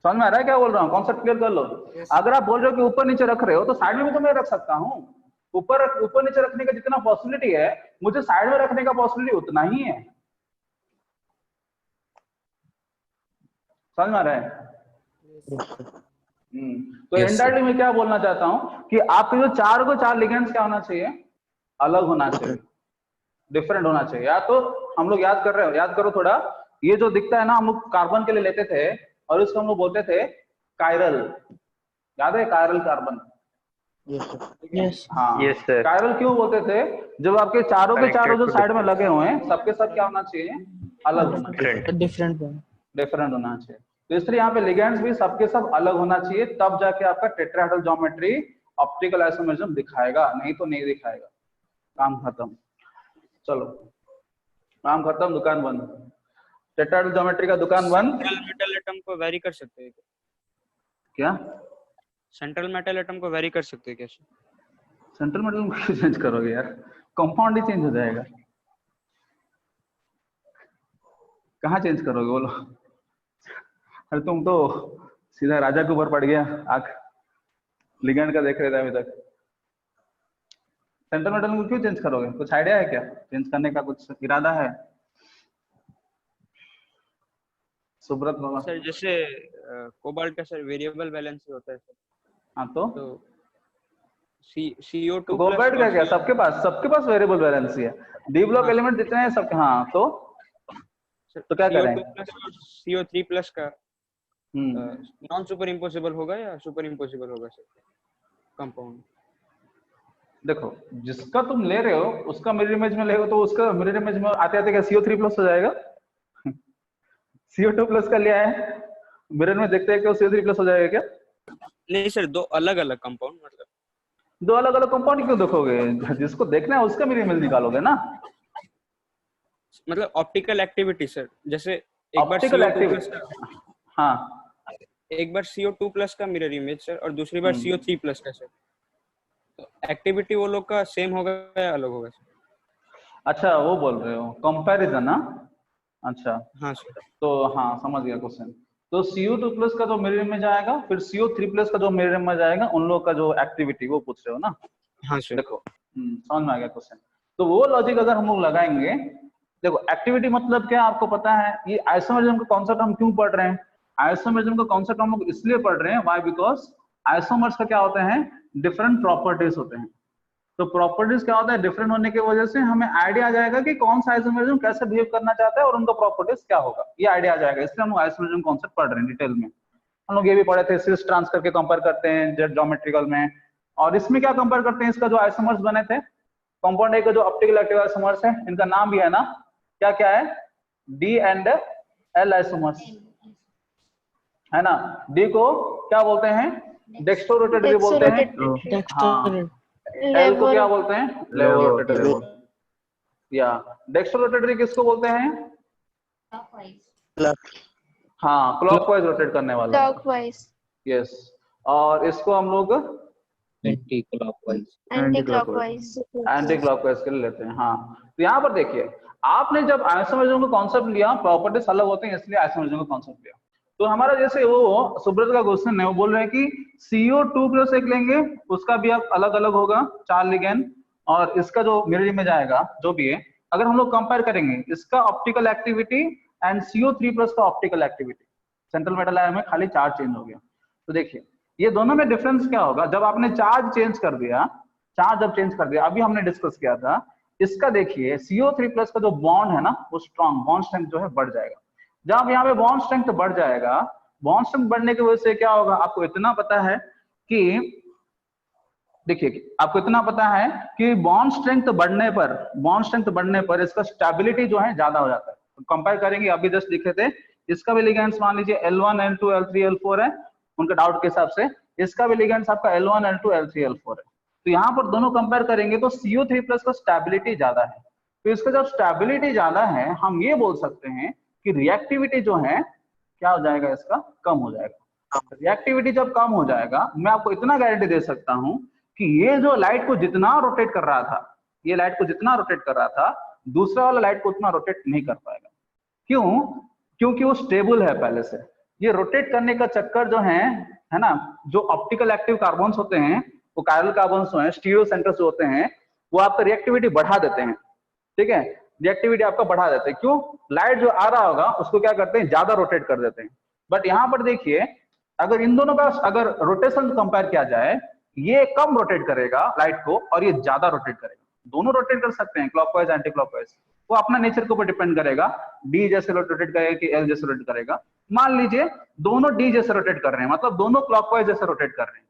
समझ में आ रहा है क्या बोल रहा हूँ? कॉन्सेप्ट क्लियर कर लो। अगर आप बोल रहे हो कि ऊपर नीचे रख रहे हो तो साइड में भी तो मैं रख सकता हूँ। ऊपर नीचे रखने का जितना पॉसिबिलिटी है मुझे साइड में रखने का पॉसिबिलिटी उतना ही है। समझ में आ रहा है? तो इंडायरेक्टली मैं क्या बोलना चाहता हूँ कि आपके जो चार को चार लिगेंड्स क्या होना चाहिए, अलग होना चाहिए, डिफरेंट होना चाहिए। या तो हम लोग याद कर रहे हो, याद करो थोड़ा, ये जो दिखता है ना हम लोग कार्बन के लिए लेते थे और इसको हम लोग बोलते थे कायरल। याद है कायरल कार्बन? यस हाँ यस सर। कायरल क्यों बोलते थे? जब आपके चारों के चारों जो साइड में लगे हुए हैं सबके सब क्या होना चाहिए, अलग होना चाहिए, डिफरेंट होना चाहिए। तो इसलिए यहाँ पे लिगेंड्स भी सबके सब अलग होना चाहिए, तब जाके आपका टेट्राहेड्रल ज्योमेट्री ऑप्टिकल आइसोमेरिज्म दिखाएगा, नहीं तो नहीं दिखाएगा। काम खत्म। चलो काम खत्म, दुकान बंद। टेट्राहेड्रल ज्योमेट्री का दुकान बंद। सेंट्रल मेटल एटम को वेरी कर सकते हैं क्या? सेंट्रल मेटल एटम को वेरी कर सकते हैं कैसे? सेंट्रल मेटल को क्यों चेंज करोगे यार? कंपाउंड ही चेंज हो जाएगा। कहाँ चेंज करोगे बोलो? अरे तुम तो सीधा राजा के ऊपर पड़ गया आंख, लिगेंड का देख रहे थे अभी तक। सेंट्रल मेटल को क्यों चेंज करोगे? कुछ आइडिया है क्या चेंज करने का? कुछ इरादा है? सुब्रत बाबा सर जैसे कोबाल्ट का सर वेरिएबल वैलेंसी होता है सर। हाँ तो CO2 कोबाल्ट का क्या सबके पास वेरिएबल वैलेंसी है। डी ब्लॉक एलिमेंट जितने हैं सबके। हाँ तो क्या करें? CO3 प्लस का नॉन सुपर इम्पोसिबल होगा या सुपर इम्पोसिबल होगा सर कंपाउंड? देखो जिसका तुम ले रहे हो उसका मिरर इमेज में ले हो तो उसका मिरर इमेज में आते आते क्या CO3 प्लस हो जाएगा? CO2 प्लस का लिया है, मिरर में देखते हैं कि CO3 प्लस हो जाएगा क्या? नहीं सर, दो अलग अलग कंपाउंड, मतलब दो अलग अलग कंपाउंड क्यों देखोगे? जिसको देखना है उसका मिरर इमेज निकालोगे ना। मतलब ऑप्टिकल एक्टिविटी सर, जैसे एक बार ऑप्टिकल CO2 एक्टिविटी। हाँ एक बार CO2 प्लस का मिरर इमेज सर और दूसरी बार CO3 प्लस का सर, तो एक्टिविटी वो लोग का सेम होगा या अलग होगा सर? अच्छा वो बोल रहे हो कंपैरिजन ना? अच्छा हाँ सर। तो हाँ समझ गया क्वेश्चन। तो CO2 प्लस का जो मिरर इमेज आएगा फिर CO3 प्लस का जो मिरर इमेज आएगा, उन लोग का जो एक्टिविटी वो पूछ रहे हो ना? हाँ सर। देखो समझ में आ गया क्वेश्चन। तो वो लॉजिक अगर हम लोग लगाएंगे, देखो एक्टिविटी मतलब क्या आपको पता है? ये आइसोमेरिज्म का कॉन्सेप्ट हम क्यों पढ़ रहे हैं? आइसोमेरिज्म का कॉन्सेप्ट हम लोग इसलिए पढ़ रहे हैं, व्हाई? बिकॉज आइसोमर्स का क्या होते हैं, डिफरेंट प्रॉपर्टीज होते हैं। तो प्रॉपर्टीज क्या होता है, डिफरेंट होने की वजह से हमें आइडिया आ जाएगा कि कौन सा आइसोमेरिज्म कैसे बिहेव करना चाहता है और उनका प्रॉपर्टीज क्या होगा, ये आइडिया आ जाएगा। इसलिए हम लोग आइसोमेरिज्म कॉन्सेप्ट पढ़ रहे हैं डिटेल में। हम लोग ये भी पढ़े थे सिस ट्रांस करके कंपेयर करते हैं जेट ज्योमेट्रिकल में, और इसमें क्या कंपेयर करते हैं, इसका जो आइसोमर्स बने थे कंपाउंड ए का जो ऑप्टिकल एक्टिव आइसोमर्स है, इनका नाम भी है ना, क्या क्या है? डी एंड एल आइसोमर्स है ना। डी को क्या बोलते हैं? डेक्स्ट्रोरोटेटरी बोलते हैं। हाँ एल को क्या बोलते हैं? लेवोरोटेटरी। या डेक्स्ट्रोरोटेटरी किसको बोलते हैं? हाँ क्लॉकवाइज रोटेट करने वाला। क्लॉकवाइज। यस। और इसको हम लोग एंटी क्लॉकवाइज के लिए लेते हैं। हाँ तो यहाँ पर देखिए, आपने जब आइसोमेरिज्म का कॉन्सेप्ट लिया, प्रॉपर्टीज अलग होते हैं इसलिए आइसोमेरिज्म का कॉन्सेप्ट लिया। तो हमारा जैसे वो सुब्रत का क्वेश्चन है, वो बोल रहे हैं कि CO2 प्लस एक लेंगे, उसका भी आप अलग अलग होगा 4 लिगेंड, और इसका जो मिरर इमेज आएगा जो भी है, अगर हम लोग कंपेयर करेंगे इसका optical activity and CO3 plus का optical activity, central metal ion में खाली चार्ज चेंज हो गया। तो देखिए ये दोनों में डिफरेंस क्या होगा, जब आपने चार्ज चेंज कर दिया, चार्ज जब चेंज कर दिया, अभी हमने डिस्कस किया था इसका, देखिए CO3 प्लस का जो बॉन्ड है ना, वो स्ट्रॉन्ग बॉन्ड स्ट्रेंथ जो है बढ़ जाएगा। जब यहाँ पे बॉन्ड स्ट्रेंथ बढ़ जाएगा, बॉन्ड स्ट्रेंथ बढ़ने की वजह से क्या होगा, आपको इतना पता है कि, देखिए आपको इतना पता है कि बॉन्ड स्ट्रेंथ बढ़ने पर इसका स्टेबिलिटी जो है ज्यादा हो जाता है। तो कंपेयर करेंगे, अभी जस्ट लिखे थे, इसका भी लिगेंड्स मान लीजिए L1 L2 L3 L4 है, उनके डाउट के हिसाब से इसका भी लिगेंड्स आपका L1 L2 L3 L4 है। तो यहाँ पर दोनों कंपेयर करेंगे तो CO3 प्लस का स्टेबिलिटी ज्यादा है। तो इसका जब स्टेबिलिटी ज्यादा है, हम ये बोल सकते हैं कि रिएक्टिविटी जो है क्या हो जाएगा, इसका कम हो जाएगा। रिएक्टिविटी जब कम हो जाएगा, मैं आपको इतना गारंटी दे सकता हूं कि ये जो लाइट को जितना रोटेट कर रहा था, ये लाइट को जितना रोटेट कर रहा था, दूसरा वाला लाइट को उतना रोटेट नहीं कर पाएगा। क्यों? क्योंकि वो स्टेबल है पहले से। ये रोटेट करने का चक्कर जो है ना, जो ऑप्टिकल एक्टिव कार्बन्स होते हैं, वो कायरल कार्बन्स जो हैं, स्टीरियो सेंटर्स जो होते हैं, वो आपका रिएक्टिविटी बढ़ा देते हैं। ठीक है, रिएक्टिविटी आपका बढ़ा देते हैं। क्यों? लाइट जो आ रहा होगा उसको क्या करते हैं, ज्यादा रोटेट कर देते हैं। बट यहाँ पर देखिए, अगर इन दोनों का अगर रोटेशन कंपेयर किया जाए, ये कम रोटेट करेगा लाइट को और ये ज्यादा रोटेट करेगा। दोनों रोटेट कर सकते हैं, क्लॉकवाइज एंटी क्लॉकवाइज, वो अपना नेचर के ऊपर डिपेंड करेगा, डी जैसे रोटेट करेगा कि एल जैसे रोटेट करेगा। मान लीजिए दोनों डी जैसे रोटेट कर रहे हैं, मतलब दोनों क्लॉकवाइज जैसे रोटेट कर रहे हैं,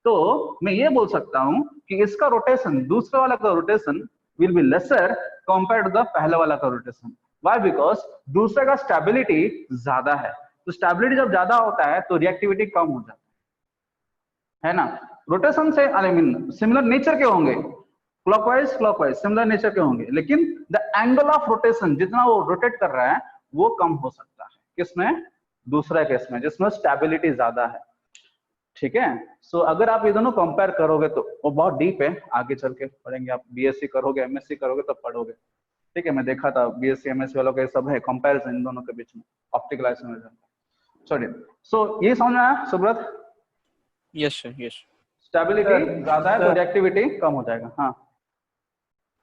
तो मैं ये बोल सकता हूं कि इसका रोटेशन, दूसरे वाला का rotation will be lesser compare to the पहले वाला का रोटेशन। व्हाई? बिकॉज दूसरे का स्टेबिलिटी ज्यादा है। तो स्टेबिलिटी जब ज्यादा होता है तो रिएक्टिविटी कम हो जाती है ना। रोटेशन से आई मीन सिमिलर नेचर के होंगे, क्लॉकवाइज क्लॉकवाइज सिमिलर नेचर के होंगे, लेकिन द एंगल ऑफ रोटेशन जितना वो रोटेट कर रहा है वो कम हो सकता है। किसमें? दूसरा केस में, जिसमें स्टेबिलिटी ज्यादा है। ठीक है, सो अगर आप ये दोनों कंपेयर करोगे तो वो बहुत डीप है, आगे चल के पढ़ेंगे। आप बीएससी करोगे, एमएससी करोगे तब पढ़ोगे। ठीक है, मैं देखा था बीएससी एमएससी वालों के सब है कंपैरिजन इन दोनों के बीच में, ऑप्टिकल आइसोमेरिज्म। चलिए, सो ये समझ में आया Subrata? Yes sir, yes. Stability ज्यादा है तो रिएक्टिविटी कम हो जाएगा। हाँ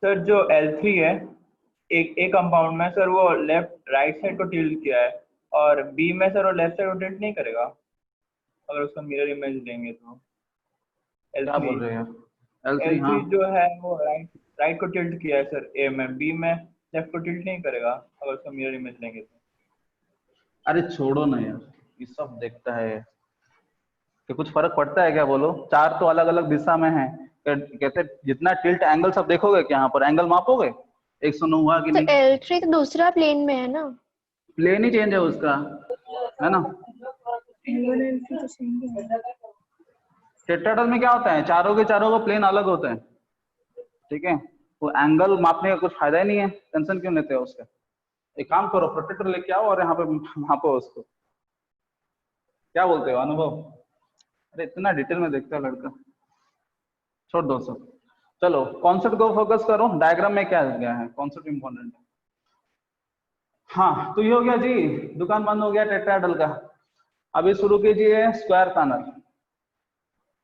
सर, जो L3 है एक कंपाउंड में सर, वो लेफ्ट राइट साइड को टिल्ट किया है, और बी में सर वो लेफ्ट साइड रोटेट नहीं करेगा अगर उसका मिरर इमेज लेंगे तो। क्या बोल रहे हैं? L3 हाँ। जो है वो राइट को टिल्ट किया है सर ए में, बी में लेफ्ट को टिल्ट नहीं करेगा अगर उसका मिरर इमेज लेंगे तो। अरे छोड़ो ना यार, ये सब देखता है कि कुछ फर्क पड़ता है क्या? बोलो, चार तो अलग अलग दिशा में है, कहते जितना टिल्ट एंगल सब देखोगे कि यहाँ पर एंगल मापोगे 109 हुआ कि तो नहीं? L3 तो दूसरा प्लेन में है ना, प्लेन ही चेंज है उसका, है ना। टेट्राहेड्रल में क्या होता है, चारों के चारों का प्लेन अलग होता है। ठीक है, तो एंगल मापने का कुछ फायदा ही नहीं है, टेंशन क्यों लेते हो उसका। एक काम करो, प्रोटेक्टर लेके आओ और यहाँ पे मापो उसको। क्या बोलते हो अनुभव? अरे इतना डिटेल में देखता है लड़का, छोड़ दो सब। चलो कॉन्सेप्ट को फोकस करो, डायग्राम में क्या गया है, कॉन्सेप्ट इंपॉर्टेंट है। हाँ, तो ये हो गया जी, दुकान बंद हो गया टेट्राहेड्रल का। अभी शुरू कीजिए स्क्वायर प्लानर,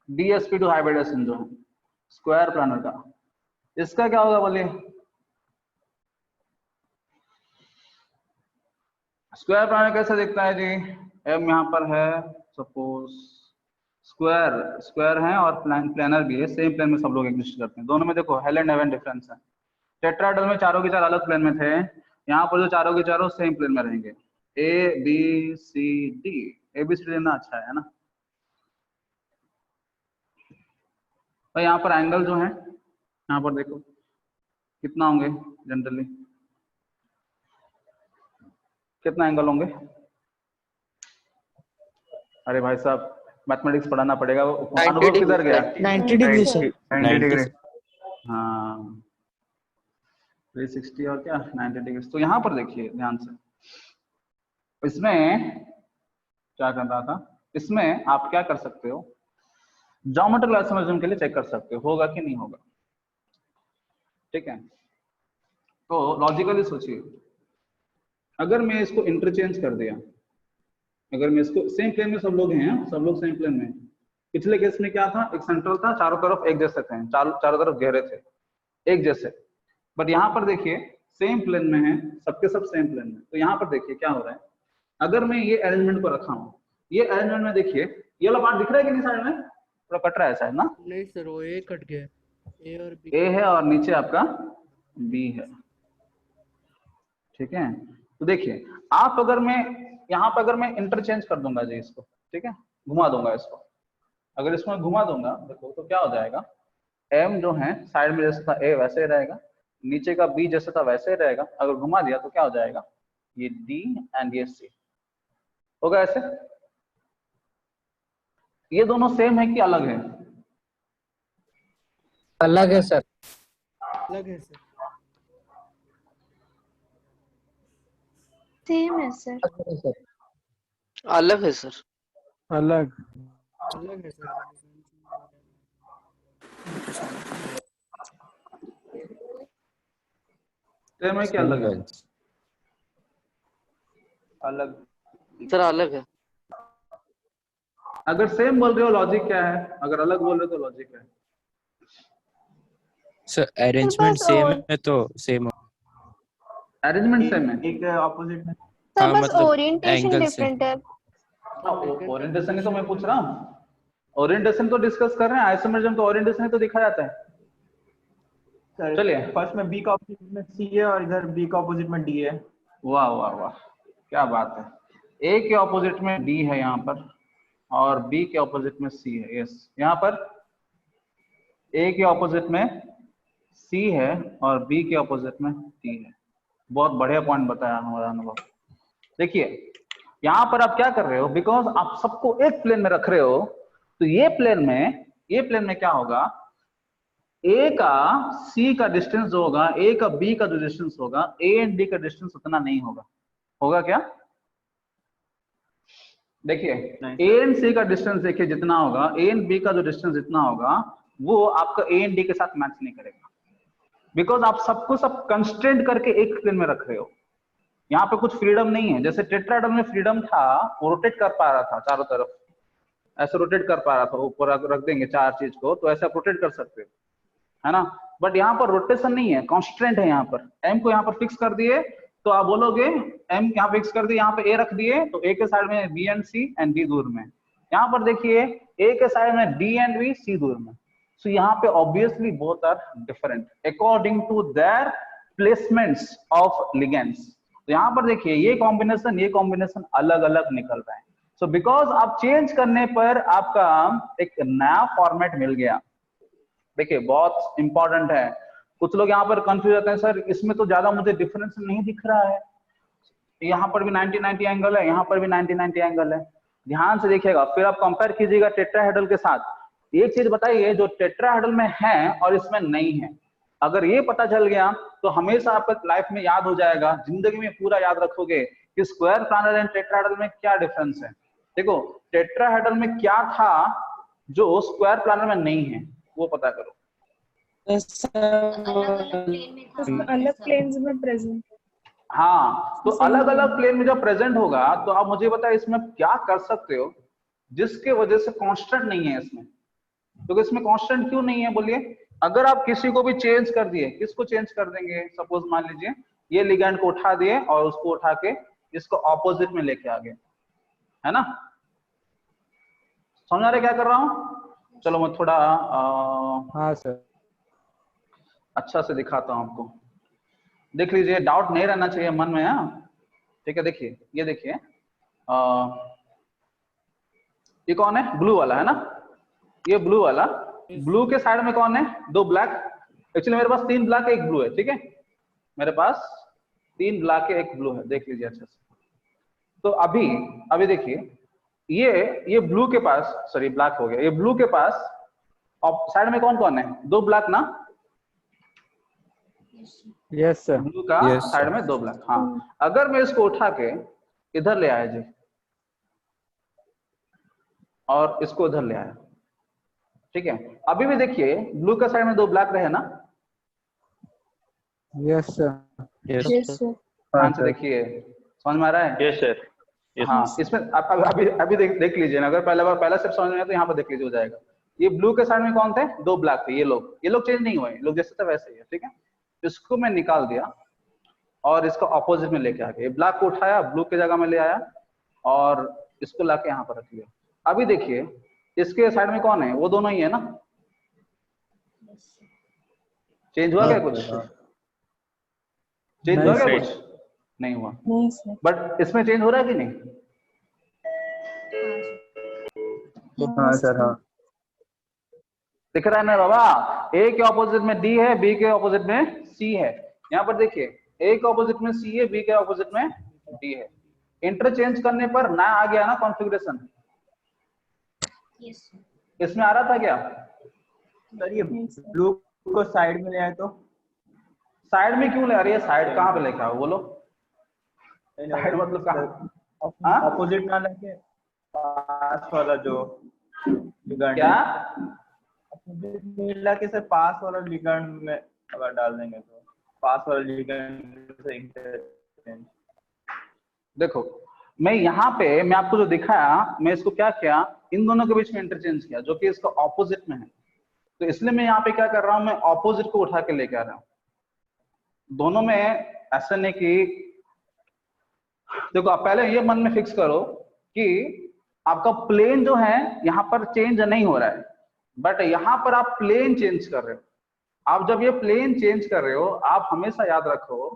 DsP2 हाइब्रिडेशन जो है स्क्वायर प्लानर का। इसका क्या होगा बोलिए? स्क्वायर प्लानर कैसे दिखता है जी? एम यहाँ पर है सपोज, स्क्वायर है और प्लानर भी है, सेम प्लेन में सब लोग एग्जिस्ट करते हैं। दोनों में देखो हेल एंड हेवन डिफरेंस है। टेट्राहेड्रल में चारों के चार अलग प्लेन में थे, यहाँ पर जो चारों के चारों सेम प्लेन में रहेंगे। ABCD, ABCD लेना अच्छा है ना। तो यहाँ पर एंगल जो है, यहाँ पर देखो कितना होंगे जनरली, कितना एंगल होंगे? अरे भाई साहब मैथमेटिक्स पढ़ाना पड़ेगा। अनुभव किधर गया? 90 डिग्री सर। 90 डिग्री, हाँ 360 और क्या 90 डिग्री। तो यहाँ पर देखिए ध्यान से, इसमें क्या कर रहा था, इसमें आप क्या कर सकते हो, ज्योमेट्रिकल आइसोमेरिज्म के लिए चेक कर सकते हो होगा कि नहीं होगा। ठीक है, तो लॉजिकली सोचिए, अगर मैं इसको इंटरचेंज कर दिया, अगर मैं इसको सेम प्लेन में सब लोग हैं, सब लोग सेम प्लेन में। पिछले केस में क्या था, एक सेंट्रल था, चारों तरफ एक जैसे थे, चारों तरफ घेरे थे एक जैसे। बट यहाँ पर देखिए सेम प्लेन में है, सबके सब सेम प्लेन में। तो यहाँ पर देखिए क्या हो रहा है, अगर मैं ये अरेंजमेंट को रखा हूँ, ये अरेंजमेंट में देखिए ये वाला पार्ट दिख रहा है कि नहीं साइड में, थोड़ा कट रहा है शायद ना। नहीं सर, वो ए कट गया, ए और बी, ए है और नीचे आपका बी है। ठीक है, तो देखिए आप अगर मैं यहाँ पर अगर मैं इंटरचेंज कर दूंगा जी इसको, ठीक है, घुमा दूंगा इसको, अगर इसमें घुमा दूंगा देखो तो क्या हो जाएगा, एम जो है साइड में जैसा था ए वैसे ही रहेगा, नीचे का बी जैसा था वैसे ही रहेगा। अगर घुमा दिया तो क्या हो जाएगा, ये डी एंड ये सी होगा ऐसे। ये दोनों सेम है कि अलग है? अलग है सर। अलग है सर। सेम है सर। अलग है सर। अलग अलग है सर। सेम है क्या अलग है? अलग सर अलग है। अगर सेम बोल रहे हो लॉजिक क्या है, अगर अलग बोल रहे हो तो लॉजिक क्या है? सर अरेंजमेंट सेम है तो सेम। अरेंजमेंट सेम है, एक ऑपोजिट में। सर बस मतलब ओरिएंटेशन एंगल से। डिफरेंट है। ओरिएंटेशन ही तो मैं पूछ रहा हूँ, ओरिएंटेशन तो डिस्कस कर रहे हैं, आइसोमेरिज्म तो ओरिएंटेशन ही तो दिखा जाता है। सर चलिए, फर्स्ट में बी का ऑपोजिट में सी है और इधर बी का ऑपोजिट में डी है। वाह वाह वाह, क्या बात है। ए के ऑपोजिट में डी है यहाँ पर और बी के ऑपोजिट में सी है। यस, यहाँ पर ए के ऑपोजिट में सी है और बी के ऑपोजिट में डी है। बहुत बढ़िया पॉइंट बताया हमारा अनुभव। देखिए यहाँ पर आप क्या कर रहे हो, बिकॉज आप सबको एक प्लेन में रख रहे हो, तो ये प्लेन में क्या होगा, ए का सी का डिस्टेंस जो होगा, ए का बी का जो डिस्टेंस होगा, ए एंड डी का डिस्टेंस उतना नहीं होगा। होगा क्या? देखिए ए एंड सी का डिस्टेंस देखिए जितना होगा, ए एंड बी का जो डिस्टेंस जितना होगा, वो आपका ए एंड डी के साथ मैच नहीं करेगा, बिकॉज आप सबको सब कंस्ट्रेंट करके एक प्लेन में रख रहे हो। यहाँ पे कुछ फ्रीडम नहीं है। जैसे टेट्राहेड्रल में फ्रीडम था, वो रोटेट कर पा रहा था चारों तरफ, ऐसे रोटेट कर पा रहा था, ऊपर रख देंगे चार चीज को तो ऐसे आप रोटेट कर सकते हो, है ना। बट यहाँ पर रोटेशन नहीं है, कॉन्स्टेंट है। यहाँ पर एम को यहाँ पर फिक्स कर दिए तो आप बोलोगे एम यहाँ फिक्स कर दिए, यहाँ पे ए रख दिए तो ए के साइड में B and C and D दूर में। यहाँ पर देखिए ए के साइड में डी एंड बी, सी दूर में। सो यहाँ पे obviously both are different according to their placements of ligands. तो यहाँ पर देखिए ये कॉम्बिनेशन अलग अलग निकल रहा है। सो बिकॉज आप चेंज करने पर आपका एक नया फॉर्मेट मिल गया। देखिए बहुत इंपॉर्टेंट है। कुछ लोग यहाँ पर कंफ्यूज होते हैं, सर इसमें तो ज्यादा मुझे डिफरेंस नहीं दिख रहा है, यहाँ पर भी 90-90 एंगल है, यहाँ पर भी 90-90 एंगल है। ध्यान से देखिएगा, फिर आप कंपेयर कीजिएगा टेट्राहेड्रल के साथ। एक चीज बताइए जो टेट्राहेड्रल में है और इसमें नहीं है, अगर ये पता चल गया तो हमेशा आपका लाइफ में याद हो जाएगा, जिंदगी में पूरा याद रखोगे कि स्क्वायर प्लानर एंड टेट्राहेड्रल में क्या डिफरेंस है। देखो टेट्राहेड्रल में क्या था जो स्क्वायर प्लानर में नहीं है, वो पता करो। अलग प्लेन्स में प्रेजेंट। हाँ, तो अलग अलग प्लेन में जब प्रेजेंट होगा तो आप मुझे बताइए इसमें क्या कर सकते हो जिसके वजह से कांस्टेंट नहीं है इसमें। तो इसमें कांस्टेंट क्यों नहीं है बोलिए? अगर आप किसी को भी चेंज कर दिए, किसको चेंज कर देंगे? सपोज मान लीजिए ये लिगैंड को उठा दिए और उसको उठा के इसको ऑपोजिट में लेके आ गए, है ना। समझ आ रहे क्या कर रहा हूं? चलो मैं थोड़ा हाँ सर अच्छा से दिखाता हूं आपको, देख लीजिए, डाउट नहीं रहना चाहिए मन में। हाँ ठीक है, देखिए ये देखिए ये कौन है? ब्लू वाला है ना, ये ब्लू वाला। ब्लू के साइड में कौन है? दो ब्लैक। एक्चुअली मेरे पास 3 ब्लैक एक ब्लू है, ठीक है, मेरे पास 3 ब्लैक एक ब्लू है, देख लीजिए अच्छे से। तो अभी देखिए ये ब्लू के पास, सॉरी ब्लैक हो गया, ये ब्लू के पास साइड में कौन कौन है? 2 ब्लैक ना। यस सर, ब्लू का साइड में 2 ब्लैक। हाँ, अगर मैं इसको उठा के इधर ले आया जी और इसको इधर ले आया, ठीक है, अभी भी देखिए ब्लू का साइड में 2 ब्लैक रहे ना। Yes sir, yes sir. ध्यान से देखिए, समझ में आ रहा है? Yes sir. हाँ, इसमें अभी देख लीजिए ना, अगर पहला स्टेप समझ में आया तो यहाँ पर देख लीजिए, हो जाएगा। ये ब्लू के साइड में कौन थे? 2 ब्लैक थे। ये लोग चेंज नहीं हुए, लोग जैसे थे वैसे ही है, ठीक है। इसको मैं निकाल दिया और इसको ऑपोजिट में लेके आ गया, ब्लैक को उठाया ब्लू की जगह में ले आया और इसको लाके यहाँ पर रख दिया। अभी देखिए इसके साइड में कौन है? वो दोनों ही है ना। चेंज हुआ क्या कुछ? चेंज हुआ क्या कुछ? नहीं हुआ। बट इसमें चेंज हो रहा है कि नहीं? हाँ सर, हाँ दिख रहा है ना बाबा? ए के ऑपोजिट में डी है, बी के ऑपोजिट में सी है। यहाँ पर देखिए ए के ऑपोजिट में सी है, बी के ऑपोजिट में डी है। इंटरचेंज करने पर ना आ गया ना कॉन्फ़िगरेशन। इसमें आ रहा था क्या सर? ये ब्लू को साइड में ले आए तो साइड में क्यों ले आ रही है? साइड कहाँ पे लेके आओ बोलो? साइड मतलब कहाँ? ऑपोजिट ना लेके पास वाला जो क्या? मुझे मिला कि सर पास वाला लिगेंड में अगर डाल देंगे तो पास वाला लिगेंड से इंटरचेंज। देखो मैं यहाँ पे मैं आपको जो दिखाया, मैं इसको क्या किया, इन दोनों के बीच में इंटरचेंज किया, जो कि इसका ऑपोजिट में है। तो इसलिए मैं यहाँ पे क्या कर रहा हूँ, मैं ऑपोजिट को उठा के लेके आ रहा हूँ। दोनों में ऐसा नहीं कि देखो आप पहले ये मन में फिक्स करो कि आपका प्लेन जो है यहाँ पर चेंज नहीं हो रहा है, बट यहाँ पर आप प्लेन चेंज कर रहे हो। आप जब ये प्लेन चेंज कर रहे हो, आप हमेशा याद रखो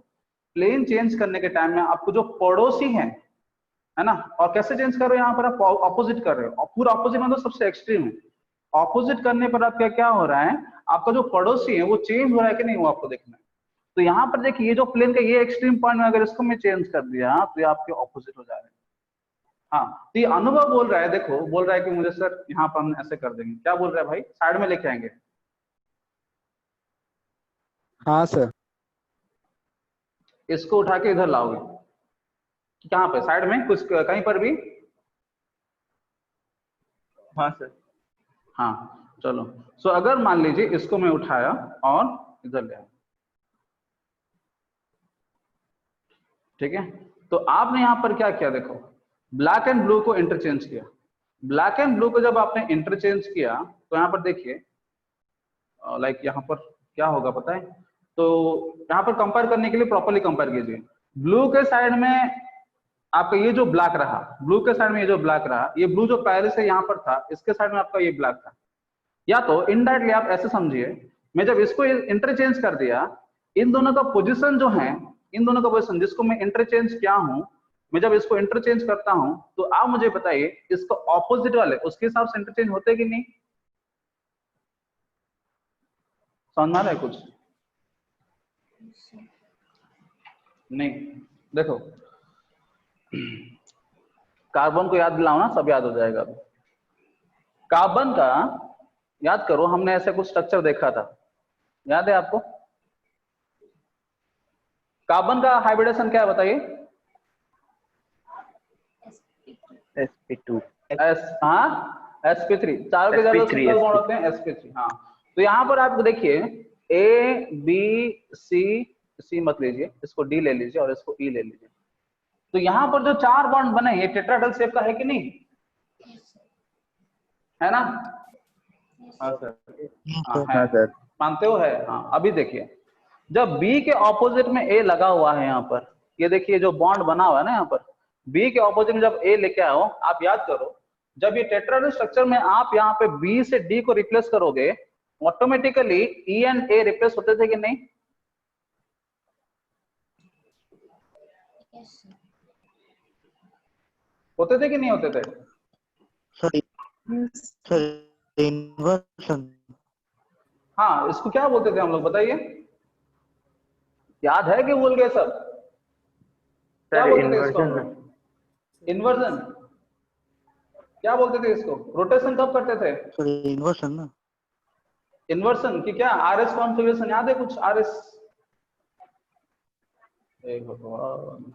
प्लेन चेंज करने के टाइम में आपको जो पड़ोसी है ना, और कैसे चेंज कर रहे हो, यहाँ पर आप ऑपोजिट कर रहे हो। और पूरा ऑपोजिट मतलब सबसे एक्सट्रीम है। ऑपोजिट करने पर आपका क्या हो रहा है, आपका जो पड़ोसी है वो चेंज हो रहा है कि नहीं, वो आपको देखना है। तो यहाँ पर देखिए ये जो प्लेन का ये एक्सट्रीम पॉइंट में अगर इसको मैं चेंज कर दिया तो ये आपके ऑपोजिट हो जा रहे हैं। हाँ, तो ये अनुभव बोल रहा है, देखो बोल रहा है कि मुझे सर यहाँ पर हम ऐसे कर देंगे। क्या बोल रहा है भाई, साइड में लेके आएंगे? हाँ सर। इसको उठा के इधर लाओगे कहाँ पे, साइड में कुछ कहीं पर भी? हाँ सर। हाँ चलो। सो अगर मान लीजिए इसको मैं उठाया और इधर ले आया, ठीक है, तो आपने यहाँ पर क्या किया, देखो ब्लैक एंड ब्लू को इंटरचेंज किया। ब्लैक एंड ब्लू को जब आपने इंटरचेंज किया तो यहाँ पर देखिए लाइक यहाँ पर क्या होगा पता है, तो यहाँ पर कंपेयर करने के लिए प्रॉपर्ली कंपेयर कीजिए। ब्लू के साइड में आपका ये जो ब्लैक रहा, ब्लू के साइड में ये जो ब्लैक रहा, ये ब्लू जो पहले से यहाँ पर था इसके साइड में आपका ये ब्लैक था। या तो इनडायरेक्टली आप ऐसे समझिए, मैं जब इसको इंटरचेंज कर दिया, इन दोनों का पोजीशन जो है, इन दोनों का पोजीशन जिसको मैं इंटरचेंज किया हूं, मैं जब इसको इंटरचेंज करता हूं तो आप मुझे बताइए इसको ऑपोजिट वाले उसके हिसाब से इंटरचेंज होते कि नहीं? समझ में आ रहा है कुछ? नहीं। देखो कार्बन को याद दिलाओ ना, सब याद हो जाएगा। कार्बन का याद करो, हमने ऐसे कुछ स्ट्रक्चर देखा था, याद है आपको? कार्बन का हाइब्रिडेशन क्या है बताइए? sp2 sp3, चारों के ज्यादा सिंगल बॉन्ड होते हैं sp3। हाँ, तो यहाँ पर आप देखिए a b c मत लीजिए, इसको d ले लीजिए और इसको e ले लीजिए। तो यहाँ पर जो 4 बॉन्ड बने ये टेट्राहेड्रल शेप का है कि नहीं, है ना? हाँ सर। हाँ सर, मानते हो है? हाँ, अभी देखिए जब B के ऑपोजिट में A लगा हुआ है यहाँ पर, ये देखिए जो बॉन्ड बना हुआ है ना यहाँ पर, B के ऑपोजिट में जब A लेके आओ, आप याद करो जब ये टेट्राहेड्रल स्ट्रक्चर में आप यहाँ पे B से D को रिप्लेस करोगे, automatically E and A replace होते थे कि नहीं? होते थे कि नहीं होते थे? Sir inversion. हाँ, इसको क्या बोलते थे हम लोग बताइए, याद है कि भूल गए सब? क्या बोलते थे इसको? इन्वर्जन। क्या बोलते थे इसको? रोटेशन कब करते थे? इन्वर्सन ना, इन्वर्सन की क्या आरएस कॉन्फ़िगरेशन याद है कुछ? आरएस भगवान,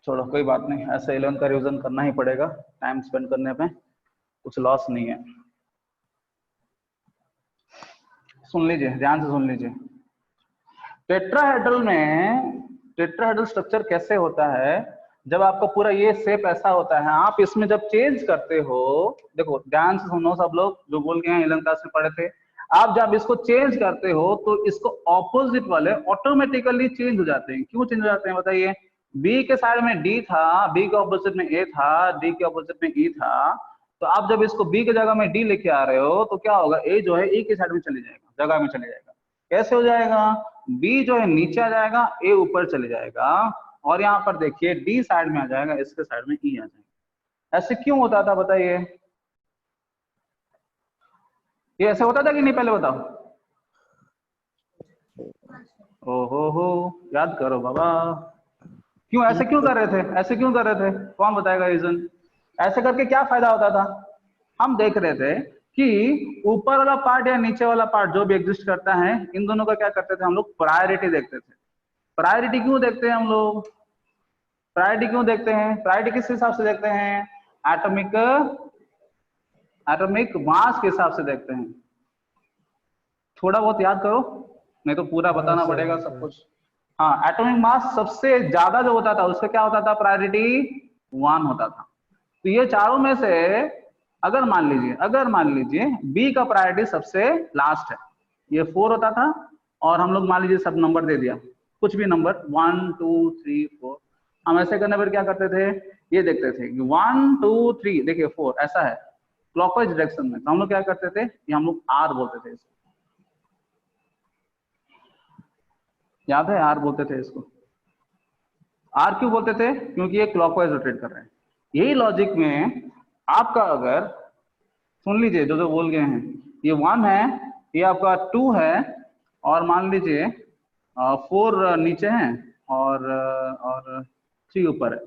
छोड़ो कोई बात नहीं, ऐसे 11 का रिवीजन करना ही पड़ेगा, टाइम स्पेंड करने पे कुछ लॉस नहीं है। सुन लीजिए, ध्यान से सुन लीजिए। टेट्राहेड्रल में टेट्राहेड्रल स्ट्रक्चर कैसे होता है, जब आपका पूरा ये शेप ऐसा होता है, आप इसमें जब चेंज करते हो, देखो ध्यान से सुनो सब लोग जो बोल गए हैं 11 क्लास में पढ़े थे, आप जब इसको चेंज करते हो तो इसको ऑपोजिट वाले ऑटोमेटिकली चेंज हो जाते हैं। क्यों चेंज हो जाते हैं बताइए? बी के साइड में डी था, बी के ऑपोजिट में ए था, डी के ऑपोजिट में ई था, तो आप जब इसको बी के जगह में डी लेके आ रहे हो तो क्या होगा, ए जो है ए के साइड में चले जाएगा, जगह में चले जाएगा। कैसे हो जाएगा? बी जो है नीचे आ जाएगा, ए ऊपर चले जाएगा, और यहाँ पर देखिए डी साइड में आ जाएगा, इसके साइड में ई आ जाएगा। ऐसे क्यों होता था बताइए? ये ऐसे होता था कि नहीं, पहले बताओ। ओहो याद करो बाबा, क्यों ऐसे क्यों कर रहे थे? ऐसे क्यों कर रहे थे? कौन बताएगा रीजन? ऐसे करके क्या फायदा होता था? हम देख रहे थे कि ऊपर वाला पार्ट या नीचे वाला पार्ट जो भी एग्जिस्ट करता है, इन दोनों का क्या करते थे हम लोग? प्रायोरिटी देखते थे। प्रायोरिटी क्यों देखते हैं हम लोग? प्रायोरिटी क्यों देखते हैं? प्रायोरिटी किस हिसाब से देखते हैं? एटॉमिक मास के हिसाब से देखते हैं। थोड़ा बहुत याद करो, नहीं तो पूरा बताना पड़ेगा सब कुछ। हाँ, एटॉमिक मास सबसे ज्यादा जो होता था उसका क्या होता था? प्रायोरिटी 1 होता था। तो ये चारों में से अगर मान लीजिए बी का प्रायोरिटी सबसे लास्ट है, ये 4 होता था, और हम लोग मान लीजिए सब नंबर दे दिया, कुछ भी नंबर 1 2 3 4। हम ऐसे करने पर क्या करते थे? ये देखते थे कि 1 2 3, देखिए 4 ऐसा है क्लॉकवाइज डायरेक्शन में, तो हम लोग क्या करते थे? ये हम लोग आर बोलते थे इसको, याद है? आर बोलते थे इसको। आर क्यों बोलते थे? क्योंकि ये क्लॉकवाइज रोटेट कर रहे हैं। यही लॉजिक में आपका अगर सुन लीजिए जो जो बोल गए हैं, ये 1 है, ये आपका 2 है, और मान लीजिए 4 नीचे है और 3 ऊपर है,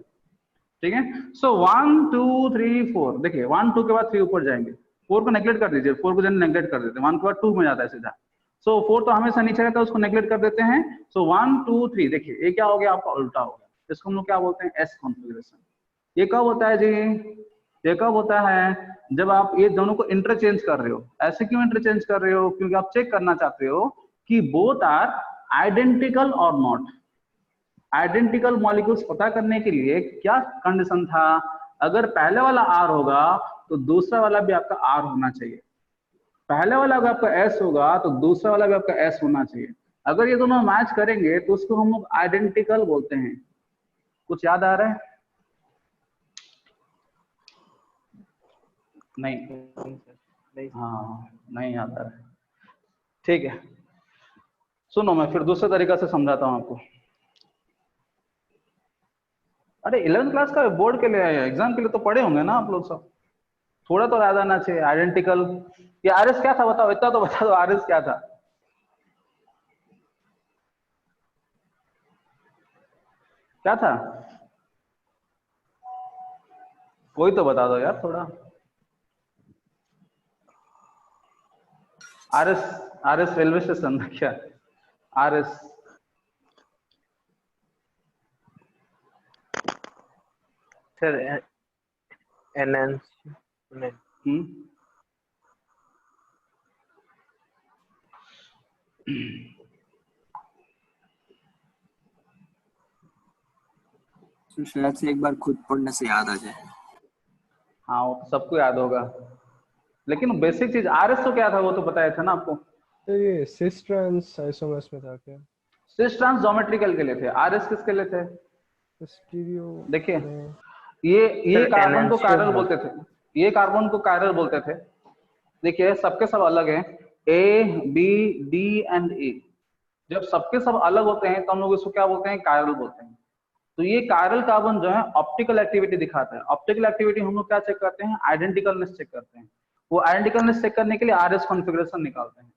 ठीक है। सो 1 2 3 4, देखिए 1 2 के बाद 3 ऊपर जाएंगे, 4 को नेगलेक्ट कर दीजिए, 4 को नेगलेक्ट कर देते हैं, 1 के बाद 2 में जाता है सीधा। सो 4 तो हमेशा नीचे रहता है, उसको नेगलेक्ट कर देते हैं। सो 1 2 3, देखिए ये क्या हो गया आपका? उल्टा हो गया। इसको हम लोग क्या बोलते हैं? S configuration. ये कब होता है जी? ये कब होता है? जब आप ये दोनों को इंटरचेंज कर रहे हो। ऐसे क्यों इंटरचेंज कर रहे हो? क्योंकि आप चेक करना चाहते हो कि बोथ आर आइडेंटिकल और नॉट। आइडेंटिकल मॉलिक्यूल्स पता करने के लिए क्या कंडीशन था? अगर पहले वाला आर होगा तो दूसरा वाला भी आपका आर होना चाहिए। पहले वाला अगर आपका एस होगा तो दूसरा वाला भी आपका एस होना चाहिए। अगर ये दोनों मैच करेंगे तो उसको हम लोग आइडेंटिकल बोलते हैं। कुछ याद आ रहा है? नहीं, हाँ नहीं याद आ रहा है, ठीक है। सुनो मैं फिर दूसरे तरीका से समझाता हूँ आपको। अरे 11th क्लास का बोर्ड के लिए, एग्जाम के लिए तो पढ़े होंगे ना आप लोग सब, थोड़ा तो याद आना चाहिए। आइडेंटिकल, ये आरएस क्या था बताओ, इतना तो बता दो, आरएस क्या था? क्या था? कोई तो बता दो यार थोड़ा। आरएस, आरएस रेलवे स्टेशन क्या? आरएस सर एनएन तो शायद से एक बार खुद पढ़ने से याद आ जाए। हाँ वो तो सबको याद होगा, लेकिन बेसिक चीज आरएस तो क्या था वो तो बताया था ना आपको। तो ये सिस ट्रांस आइसोमर्स में था क्या? सिस ट्रांस ज्योमेट्रिकल के लिए थे, आरएस किसके लिए थे? स्टीरियो। देखिए ये कार्बन को कायरल बोलते थे, ये कार्बन को कायरल बोलते थे। देखिए सबके सब अलग हैं, ए बी डी एंड ए। जब सबके सब अलग होते हैं तो हम लोग इसको क्या बोलते हैं? कायरल बोलते हैं। तो ये कायरल कार्बन जो है ऑप्टिकल एक्टिविटी दिखाता है। ऑप्टिकल एक्टिविटी हम लोग क्या चेक करते हैं? आइडेंटिकलनेस चेक करते हैं। वो आइडेंटिकलनेस चेक करने के लिए आरएस कॉन्फ़िगरेशन निकालते हैं,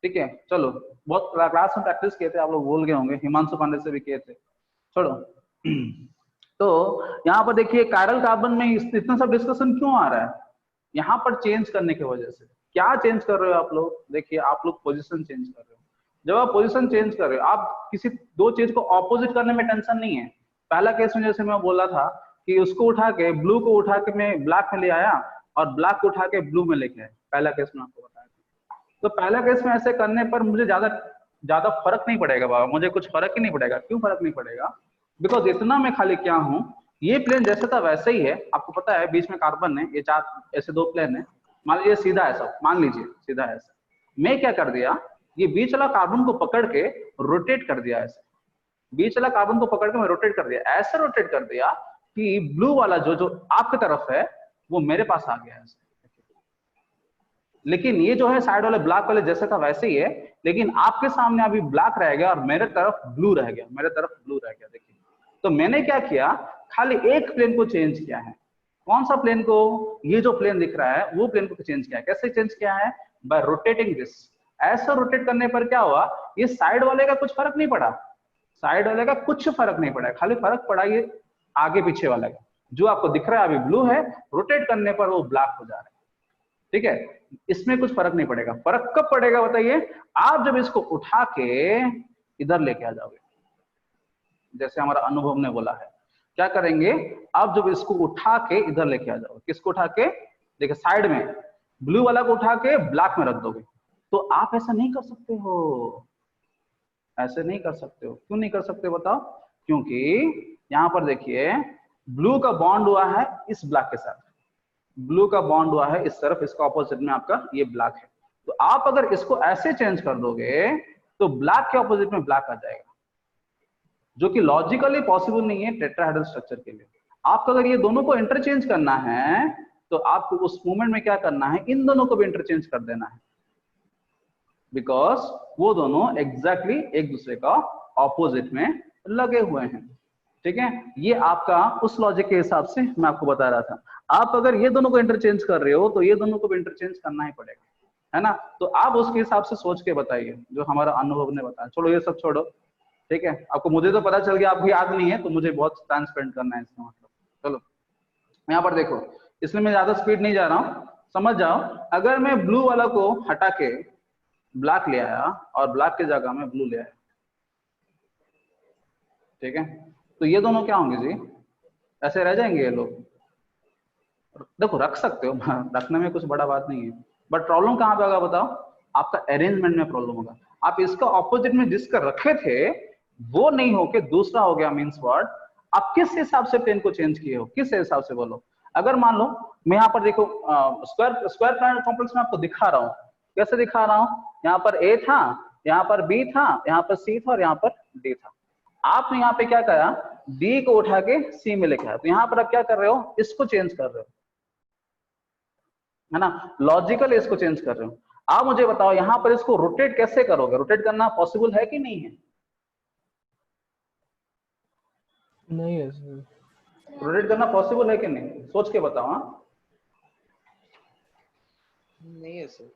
ठीक है। चलो बहुत क्लास में प्रैक्टिस किए थे आप लोग, भूल गए होंगे, हिमांशु पांडे से भी किए थे, छोड़ो। तो यहाँ पर देखिए कायरल कार्बन में इतना सब डिस्कशन क्यों आ रहा है? यहाँ पर चेंज करने की वजह से। क्या चेंज कर रहे हो आप लोग? देखिए आप लोग पोजीशन चेंज कर रहे हो। जब आप पोजीशन चेंज कर रहे हो, आप किसी दो चीज को ऑपोजिट करने में टेंशन नहीं है। पहला केस में जैसे मैं बोला था कि उसको उठा के, ब्लू को उठा के मैं ब्लैक में ले आया और ब्लैक को उठा के ब्लू में लेके आया, पहला केस में आपको बताया था। तो पहला केस में ऐसे करने पर मुझे ज्यादा फर्क नहीं पड़ेगा बाबा, मुझे कुछ फर्क ही नहीं पड़ेगा। क्यों फर्क नहीं पड़ेगा? बिकॉज इतना मैं खाली क्या हूँ, ये प्लेन जैसे था वैसे ही है। आपको पता है बीच में कार्बन है, ये 4 ऐसे 2 प्लेन है, मान लीजिए सीधा है सब, मान लीजिए सीधा है ऐसा। मैं क्या कर दिया, ये बीच वाला कार्बन को पकड़ के रोटेट कर दिया ऐसे, बीच वाला कार्बन को पकड़ के मैं रोटेट कर दिया, ऐसे रोटेट कर दिया कि ब्लू वाला जो आपकी तरफ है वो मेरे पास आ गया ऐसे। लेकिन ये जो है साइड वाले ब्लैक वाले जैसे था वैसे ही है, लेकिन आपके सामने अभी ब्लैक रह गया और मेरे तरफ ब्लू रह गया, मेरे तरफ ब्लू रह गया। देखिए तो मैंने क्या किया, खाली एक प्लेन को चेंज किया है। कौन सा प्लेन को? ये जो प्लेन दिख रहा है वो प्लेन को चेंज किया है। कैसे चेंज किया है? Bye rotating this. ऐसा रोटेट करने पर क्या हुआ, ये साइड वाले का कुछ फर्क नहीं पड़ा, साइड वाले का कुछ फर्क नहीं पड़ा, खाली फर्क पड़ा ये आगे पीछे वाले का। जो आपको दिख रहा है अभी ब्लू है, रोटेट करने पर वो ब्लैक हो जा रहा है, ठीक है। इसमें कुछ फर्क नहीं पड़ेगा। फर्क कब पड़ेगा बताइए? आप जब इसको उठा के इधर लेके आ जाओगे, जैसे हमारा अनुभव ने बोला है। क्या करेंगे, अब जब इसको उठा के इधर लेके आ जाओगे, किसको उठा के, देखिए साइड में ब्लू वाला को उठा के ब्लैक में रख दोगे। तो आप ऐसा नहीं कर सकते हो, ऐसे नहीं कर सकते हो। क्यों नहीं कर सकते बताओ? क्योंकि यहाँ पर देखिए ब्लू का बॉन्ड हुआ है इस ब्लैक के साथ, ब्लू का बॉन्ड हुआ है इस तरफ, इसका ऑपोजिट में आपका ये ब्लैक है। तो आप अगर इसको ऐसे चेंज कर दोगे तो ब्लैक के ऑपोजिट में ब्लैक आ जाएगा, जो कि लॉजिकली पॉसिबल नहीं है टेट्राहेड्रल स्ट्रक्चर के लिए। आपको अगर ये दोनों को इंटरचेंज करना है तो आपको उस मूवमेंट में क्या करना है, इन दोनों को भी इंटरचेंज कर देना है, बिकॉज वो दोनों एग्जैक्टली एक दूसरे का ऑपोजिट में लगे हुए हैं। ठीक है, ये आपका उस लॉजिक के हिसाब से मैं आपको बता रहा था। आप अगर ये दोनों को इंटरचेंज कर रहे हो तो ये दोनों को भी इंटरचेंज करना ही पड़ेगा, है ना। तो आप उसके हिसाब से सोच के बताइए, जो हमारा अनुभव ने बताया। छोड़ो ये सब छोड़ो, ठीक है। आपको, मुझे तो पता चल गया, आपको याद नहीं है, तो मुझे बहुत टाइम स्पेंड करना है इसका मतलब। चलो यहाँ पर देखो, इसमें मैं ज्यादा स्पीड नहीं जा रहा हूँ, समझ जाओ। अगर मैं ब्लू वाला को हटा के ब्लैक ले आया और ब्लैक की जगह में ब्लू ले आया, ठीक है, तो ये दोनों क्या होंगे जी, ऐसे रह जाएंगे ये लोग। देखो रख सकते हो, रखने में कुछ बड़ा बात नहीं है, बट प्रॉब्लम कहाँ पे होगा बताओ? आपका अरेंजमेंट में प्रॉब्लम होगा। आप इसका ऑपोजिट में जिसका रखे थे वो नहीं होके दूसरा हो गया, मीन्स व्हाट? आप किस हिसाब से प्लेन को चेंज किए हो, किस हिसाब से बोलो। अगर मान लो मैं यहाँ पर देखो स्क्वायर प्लानर कॉम्प्लेक्स में आपको दिखा रहा हूँ, कैसे दिखा रहा हूँ? यहाँ पर ए था, यहाँ पर बी था, यहाँ पर सी था और यहाँ पर डी था। आपने यहाँ पे क्या करा, डी को उठा के सी में लेके आया, तो यहाँ पर आप क्या कर रहे हो, इसको चेंज कर रहे हो, है ना, लॉजिकल इसको चेंज कर रहे हो। आप मुझे बताओ यहाँ पर इसको रोटेट कैसे करोगे? रोटेट करना पॉसिबल है कि नहीं है? नहीं है सर। रोटेट करना पॉसिबल है कि नहीं, सोच के बताओ। हाँ नहीं है सर।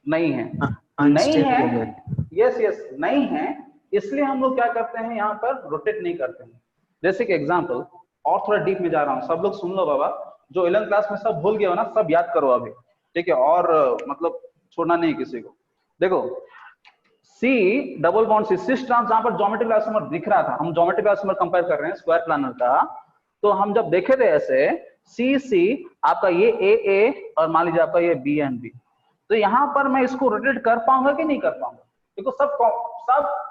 नहीं है, नहीं है, यस यस नहीं है, इसलिए हम लोग क्या करते हैं, यहाँ पर रोटेट नहीं करते हैं। जैसे कि एग्जांपल, और थोड़ा डीप में जा रहा हूँ, सब लोग सुन लो बाबा, जो 11th क्लास में सब भूल गए हो ना, सब याद करो अभी, ठीक है, और मतलब छोड़ना नहीं किसी को। देखो C double bond C, cis trans, जहां पर ज्योमेट्रिक आइसोमर दिख रहा था, हम ज्योमेट्रिक आइसोमर कंपेयर कर रहे हैं स्क्वायर प्लानर का, तो हम जब देखे थे ऐसे सी सी आपका ये ए और मान लीजिए आपका ये बी एंड बी, तो यहाँ पर मैं इसको रोटेट कर पाऊंगा कि नहीं कर पाऊंगा? देखो सब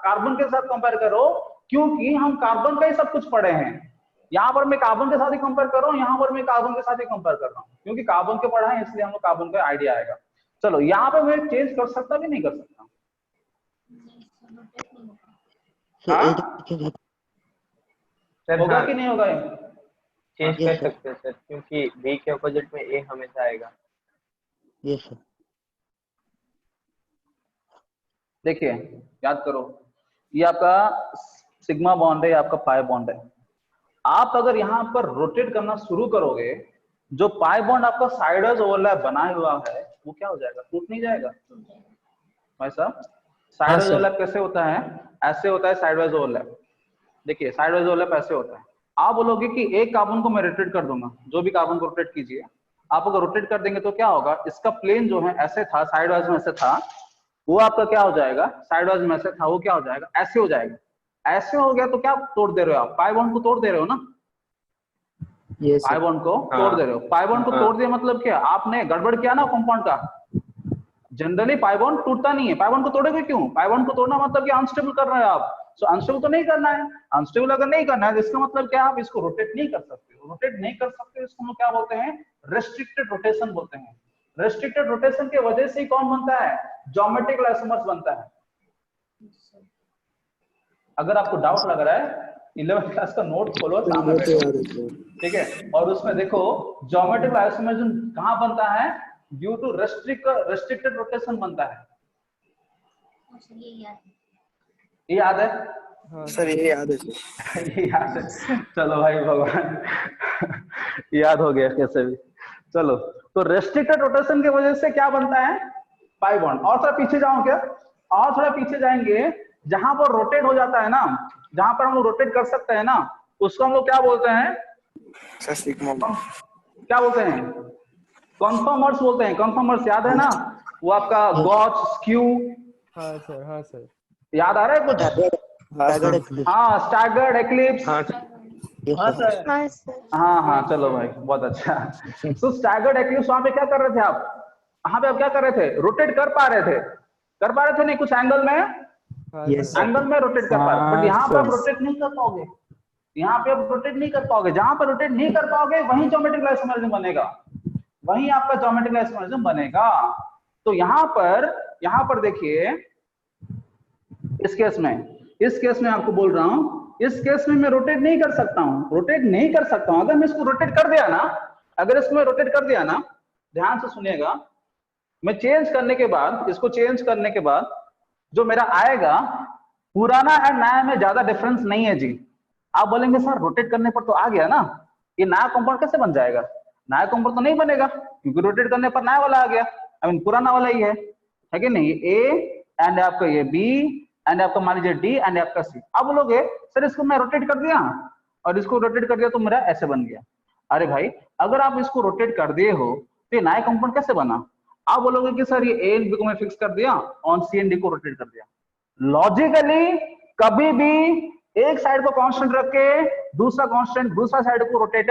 कार्बन के साथ कंपेयर करो, क्योंकि हम कार्बन का ही सब कुछ पढ़े हैं। यहाँ पर मैं कार्बन के साथ ही कंपेयर कर रहा हूँ, यहाँ पर मैं कार्बन के साथ ही कंपेयर कर रहा हूँ, क्योंकि कार्बन के पढ़ा है इसलिए हम लोग कार्बन का आइडिया आएगा। चलो यहाँ पे मैं चेंज कर सकता भी नहीं कर सकता? होगा कि नहीं होगा? चेंज कर सकते हैं सर, क्योंकि बी के अपोजिट में ए हमेशा आएगा। Yes sir. देखिए याद करो, ये आपका सिग्मा बॉन्ड है, आपका पाई बॉन्ड है। आप अगर यहाँ पर रोटेट करना शुरू करोगे, जो पाई बॉन्ड आपका साइडवाइज ओवरलैप बनाया हुआ है वो क्या हो जाएगा, टूट नहीं जाएगा भाई साहब? साइडवाइज ओवरलैप कैसे होता है? ऐसे होता है साइडवाइज ओवरलैप। देखिए साइडवाइज ओवरलैप ऐसे होता है। आप बोलोगे कि एक कार्बन को मैं रोटेट कर दूंगा, जो भी कार्बन को रोटेट कीजिए, आप अगर रोटेट कर देंगे तो क्या होगा, इसका प्लेन जो है ऐसे था, साइडवाइज में ऐसे था, वो आपका क्या हो जाएगा, साइडवाइज में ऐसे था, वो क्या हो जाएगा, ऐसे हो जाएगा। ऐसे हो गया तो क्या तोड़ दे रहे हो आप? पाई बॉन्ड को तोड़ दे रहे हो ना? पाई बॉन्ड को तोड़ दे रहे हो। पाई बॉन्ड को तोड़ दिया मतलब क्या, आपने गड़बड़ किया ना कंपाउंड का। जनरली पाई बॉन्ड टूटता नहीं है, पाई बॉन्ड को तोड़ोगे क्यों? पाई बॉन्ड को तोड़ना मतलब कि अनस्टेबल कर रहे हो आप। सो अनस्टेबल तो नहीं करना है। अनस्टेबल अगर नहीं करना है तो इसका मतलब क्या, आप इसको रोटेट नहीं कर सकते। रोटेट नहीं कर सकते, इसको हम क्या बोलते हैं, रेस्ट्रिक्टेड रोटेशन बोलते हैं। रेस्ट्रिक्टेड रोटेशन की वजह से कौन बनता है, ज्योमेट्रिक आइसोमर्स बनता है। अगर आपको डाउट लग रहा है, 11th क्लास का नोट खोलो सामने बैठो, ठीक है, और उसमें देखो ज्योमेट्रिक आइसोमर्स कहाँ बनता है, ड्यू टू रेस्ट्रिक्टेड रोटेशन बनता है। ये याद है? हाँ सर, ये याद है सर। ये याद है, चलो भाई भगवान याद हो गया कैसे भी। चलो, तो रेस्ट्रिक्टेड रोटेशन की वजह से क्या बनता है, पाई बॉन्ड। और थोड़ा पीछे जाओ क्या, और थोड़ा पीछे जाएंगे, जहां पर रोटेट हो जाता है ना, जहां पर हम लोग रोटेट कर सकते हैं ना, उसको हम लोग क्या बोलते हैं, क्या बोलते हैं, कॉन्फॉर्मर्स बोलते हैं। कॉन्फॉर्मर्स याद है ना, वो आपका गॉच, स्क्यू। हाँ सर, हाँ सर, याद आ रहा है कुछ? हाँ, स्टैगर्ड, एक्लिप्स। हाँ सर। हाँ सर। हाँ हाँ चलो भाई बहुत अच्छा। तो स्टैगर्ड एक्टिव वहां पे क्या कर रहे थे आप? वहां पे आप क्या कर रहे थे? रोटेट कर पा रहे थे? कर पा रहे थे नहीं कुछ एंगल में? यस एंगल में रोटेट कर पा रहे, बट यहाँ पर सर। आप रोटेट नहीं कर पाओगे। यहाँ पे आप रोटेट नहीं कर पाओगे। जहां पर रोटेट नहीं कर पाओगे वहीं ज्योमेट्रिक आइसोमेरिज्म बनेगा, वहीं आपका ज्योमेट्रिक आइसोमेरिज्म बनेगा। तो यहाँ पर देखिए इस केस में आपको बोल रहा हूं, इस केस में मैं रोटेट नहीं कर सकता हूं, अगर मैं इसको रोटेट कर दिया ना, ध्यान से सुनिएगा, मैं चेंज करने के बाद, इसको चेंज करने के बाद जो मेरा आएगा, पुराना एंड नया में ज्यादा डिफरेंस नहीं है जी। आप बोलेंगे सर रोटेट करने पर तो आ गया ना, ये नया कंपाउंड कैसे बन जाएगा? नया कंपाउंड तो नहीं बनेगा क्योंकि रोटेट करने पर नया वाला आ गया, आई मीन पुराना वाला ही है कि नहीं? ए एंड आपका ये बी एंड आपका मान लीजिए डी एंड आपका सी। आप बोलोगे सर इसको मैं रोटेट कर दिया और इसको रोटेट कर दिया तो मेरा ऐसे बन गया। अरे भाई अगर आप इसको रोटेट कर दिए हो तो ये नया कंपाउंड कैसे बना? आप बोलोगे कि सर ये ए एंड बी को मैं फिक्स कर दिया और सी एंड डी को रोटेट कर दिया। लॉजिकली कभी भी एक साइड को कांस्टेंट रख के दूसरा साइड को रोटेट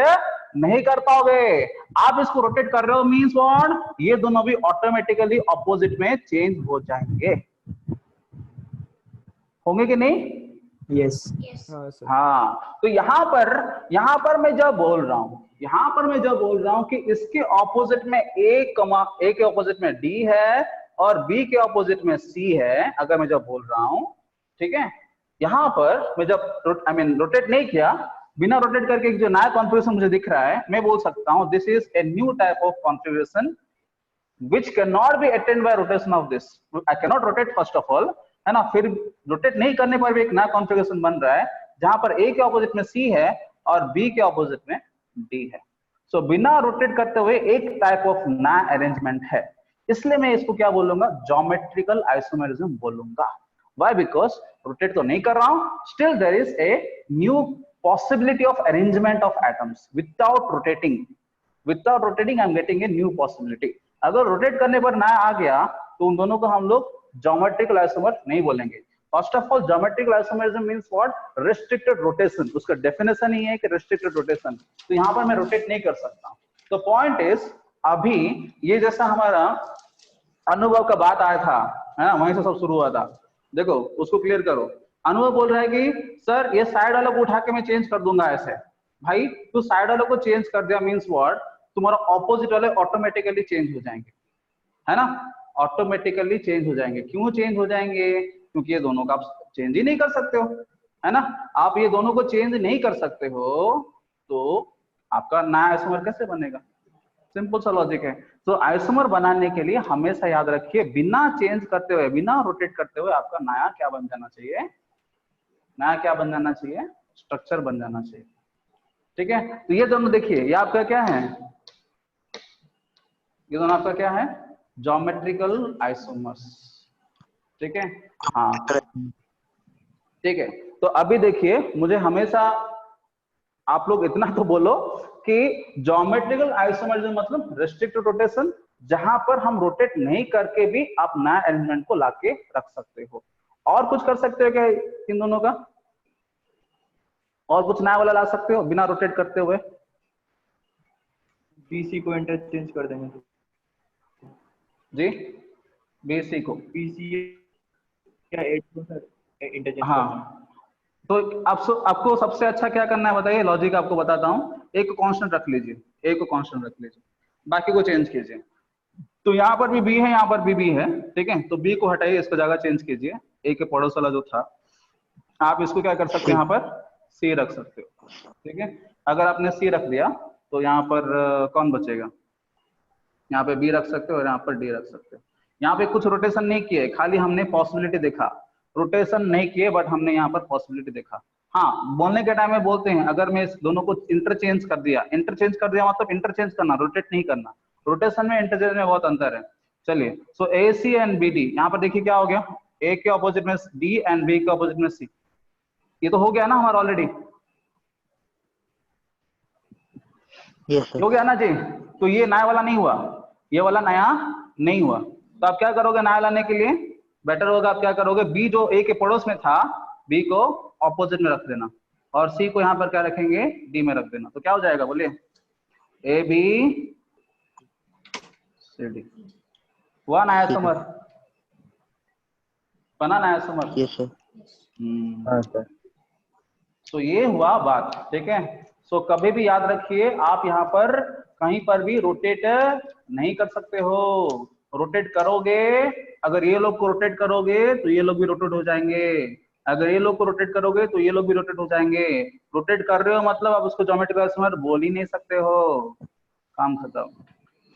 नहीं कर पाओगे। आप इसको रोटेट कर रहे हो मींस व्हाट? ये दोनों भी ऑटोमेटिकली ऑपोजिट में चेंज हो जाएंगे, होंगे कि नहीं? यस हाँ। तो यहाँ पर मैं जब बोल रहा हूं कि इसके ऑपोजिट में ए के ऑपोजिट में डी है और बी के ऑपोजिट में सी है, अगर मैं जब बोल रहा हूं, ठीक है, यहाँ पर मैं जब रोटेट नहीं किया, बिना रोटेट करके जो नया कॉन्फ़िगरेशन मुझे दिख रहा है, मैं बोल सकता हूं this is a new type of configuration which cannot be attained by rotation of this. I cannot rotate first of all, है ना? फिर रोटेट नहीं करने पर भी एक नया कॉन्फ़िगरेशन बन रहा है जहां पर ए के ऑपोजिट में सी है और बी के ऑपोजिट में डी है। सो बिना रोटेट करते हुए एक टाइप ऑफ नया अरेंजमेंट है, इसलिए मैं इसको क्या बोलूंगा? ज्योमेट्रिकल आइसोमेरिज्म बोलूंगा। Why? Because रोटेट तो नहीं कर रहा हूं, still there is a new possibility of arrangement of atoms without rotating. Without rotating, I'm getting a new possibility. अगर रोटेट करने पर नया आ गया तो उन दोनों को हम लोग ज्योमेट्रिकल आइसोमर नहीं बोलेंगे। First of all geometrical isomerism means what? Restricted rotation. उसका डेफिनेशन ही है कि रिस्ट्रिक्टेड रोटेशन। तो यहाँ पर मैं रोटेट नहीं कर सकता। तो पॉइंट इज, अभी ये जैसा हमारा अनुभव का बात आया था, है ना, वहीं से सब शुरू हुआ था। देखो उसको क्लियर करो। अनुभव बोल रहा है कि सर ये साइड वालों को उठा के मैं चेंज कर दूंगा ऐसे। भाई तू साइड वालों को चेंज कर दिया मींस व्हाट? तुम्हारा ऑपोजिट वाले ऑटोमेटिकली चेंज हो जाएंगे, है ना? ऑटोमेटिकली चेंज हो जाएंगे। क्यों चेंज हो जाएंगे? क्योंकि ये दोनों का आप चेंज ही नहीं कर सकते हो, है ना? आप ये दोनों को चेंज नहीं कर सकते हो तो आपका नया आइसोमर कैसे बनेगा? सिंपल सा लॉजिक है। तो आइसोमर बनाने के लिए हमेशा याद रखिए, बिना चेंज करते हुए, बिना रोटेट करते हुए आपका नया क्या बन जाना चाहिए? नया क्या बन जाना चाहिए? स्ट्रक्चर बन जाना चाहिए। ठीक है, तो ये दोनों देखिए, ये आपका क्या है? ये दोनों आपका क्या है? Geometrical isomers. ठीक है, हाँ ठीक है। तो अभी देखिए, मुझे हमेशा आप लोग इतना तो बोलो कि ज्योमेट्रिकल आइसोमरिज्म मतलब रेस्ट्रिक्टेड रोटेशन, जहां पर हम रोटेट नहीं करके भी आप नया एलिमेंट को लाके रख सकते हो। और कुछ कर सकते हो क्या इन दोनों का? और कुछ नया वाला ला सकते हो बिना रोटेट करते हुए? बीसी को इंटरचेंज कर देंगे जी, बीसी को बीसी या एट को सर इंटरचेंज। हाँ, तो आपको सबसे अच्छा क्या करना है बताइए? लॉजिक आपको बताता हूँ। एक को कांस्टेंट रख लीजिए, एक को कांस्टेंट रख लीजिए, बाकी को चेंज कीजिए। तो यहाँ पर भी बी है, यहाँ पर भी बी है, ठीक है? तो बी को हटाइए, इसका जगह चेंज कीजिए। ए के पड़ोस वाला जो था, आप इसको क्या कर सकते हो? यहाँ पर सी रख सकते हो, ठीक है? अगर आपने सी रख दिया तो यहाँ पर कौन बचेगा? यहाँ पे बी रख सकते हो और यहाँ पर डी रख सकते हो। यहाँ पे कुछ रोटेशन नहीं किए, खाली हमने पॉसिबिलिटी देखा। रोटेशन नहीं किए बट हमने यहाँ पर पॉसिबिलिटी देखा। हाँ, बोलने के टाइम में बोलते हैं अगर मैं इस दोनों को इंटरचेंज कर दिया, इंटरचेंज कर दिया मतलब इंटरचेंज करना, रोटेट नहीं करना। रोटेशन में इंटरचेंज में बहुत अंतर है। चलिए, सो ए सी एंड बी डी, यहाँ पर देखिए क्या हो गया? ए के ऑपोजिट में डी एंड बी के ऑपोजिट में सी। ये तो हो गया ना हमारा ऑलरेडी? हो गया ना जी? तो ये नया वाला नहीं हुआ, ये वाला नया नहीं हुआ। तो आप क्या करोगे नया लाने के लिए? बेटर होगा आप क्या करोगे? बी जो ए के पड़ोस में था, बी को ऑपोजिट में रख देना। और सी को यहाँ पर क्या रखेंगे, डी में रख देना। तो क्या हो जाएगा बोलिए, ए बी सी डी। हुआ ना आइसोमर, बना ना आइसोमर? Yes sir. हाँ सर। तो ये हुआ बात, ठीक है। सो कभी भी याद रखिए, आप यहाँ पर कहीं पर भी रोटेट नहीं कर सकते हो। रोटेट करोगे, अगर ये लोग को रोटेट करोगे तो ये लोग भी रोटेट हो जाएंगे, अगर ये लोग को रोटेट करोगे तो ये लोग भी रोटेट हो जाएंगे। रोटेट कर रहे हो मतलब आप उसको ज्योमेट्रिक आइसोमर बोल ही नहीं सकते हो, काम खत्म,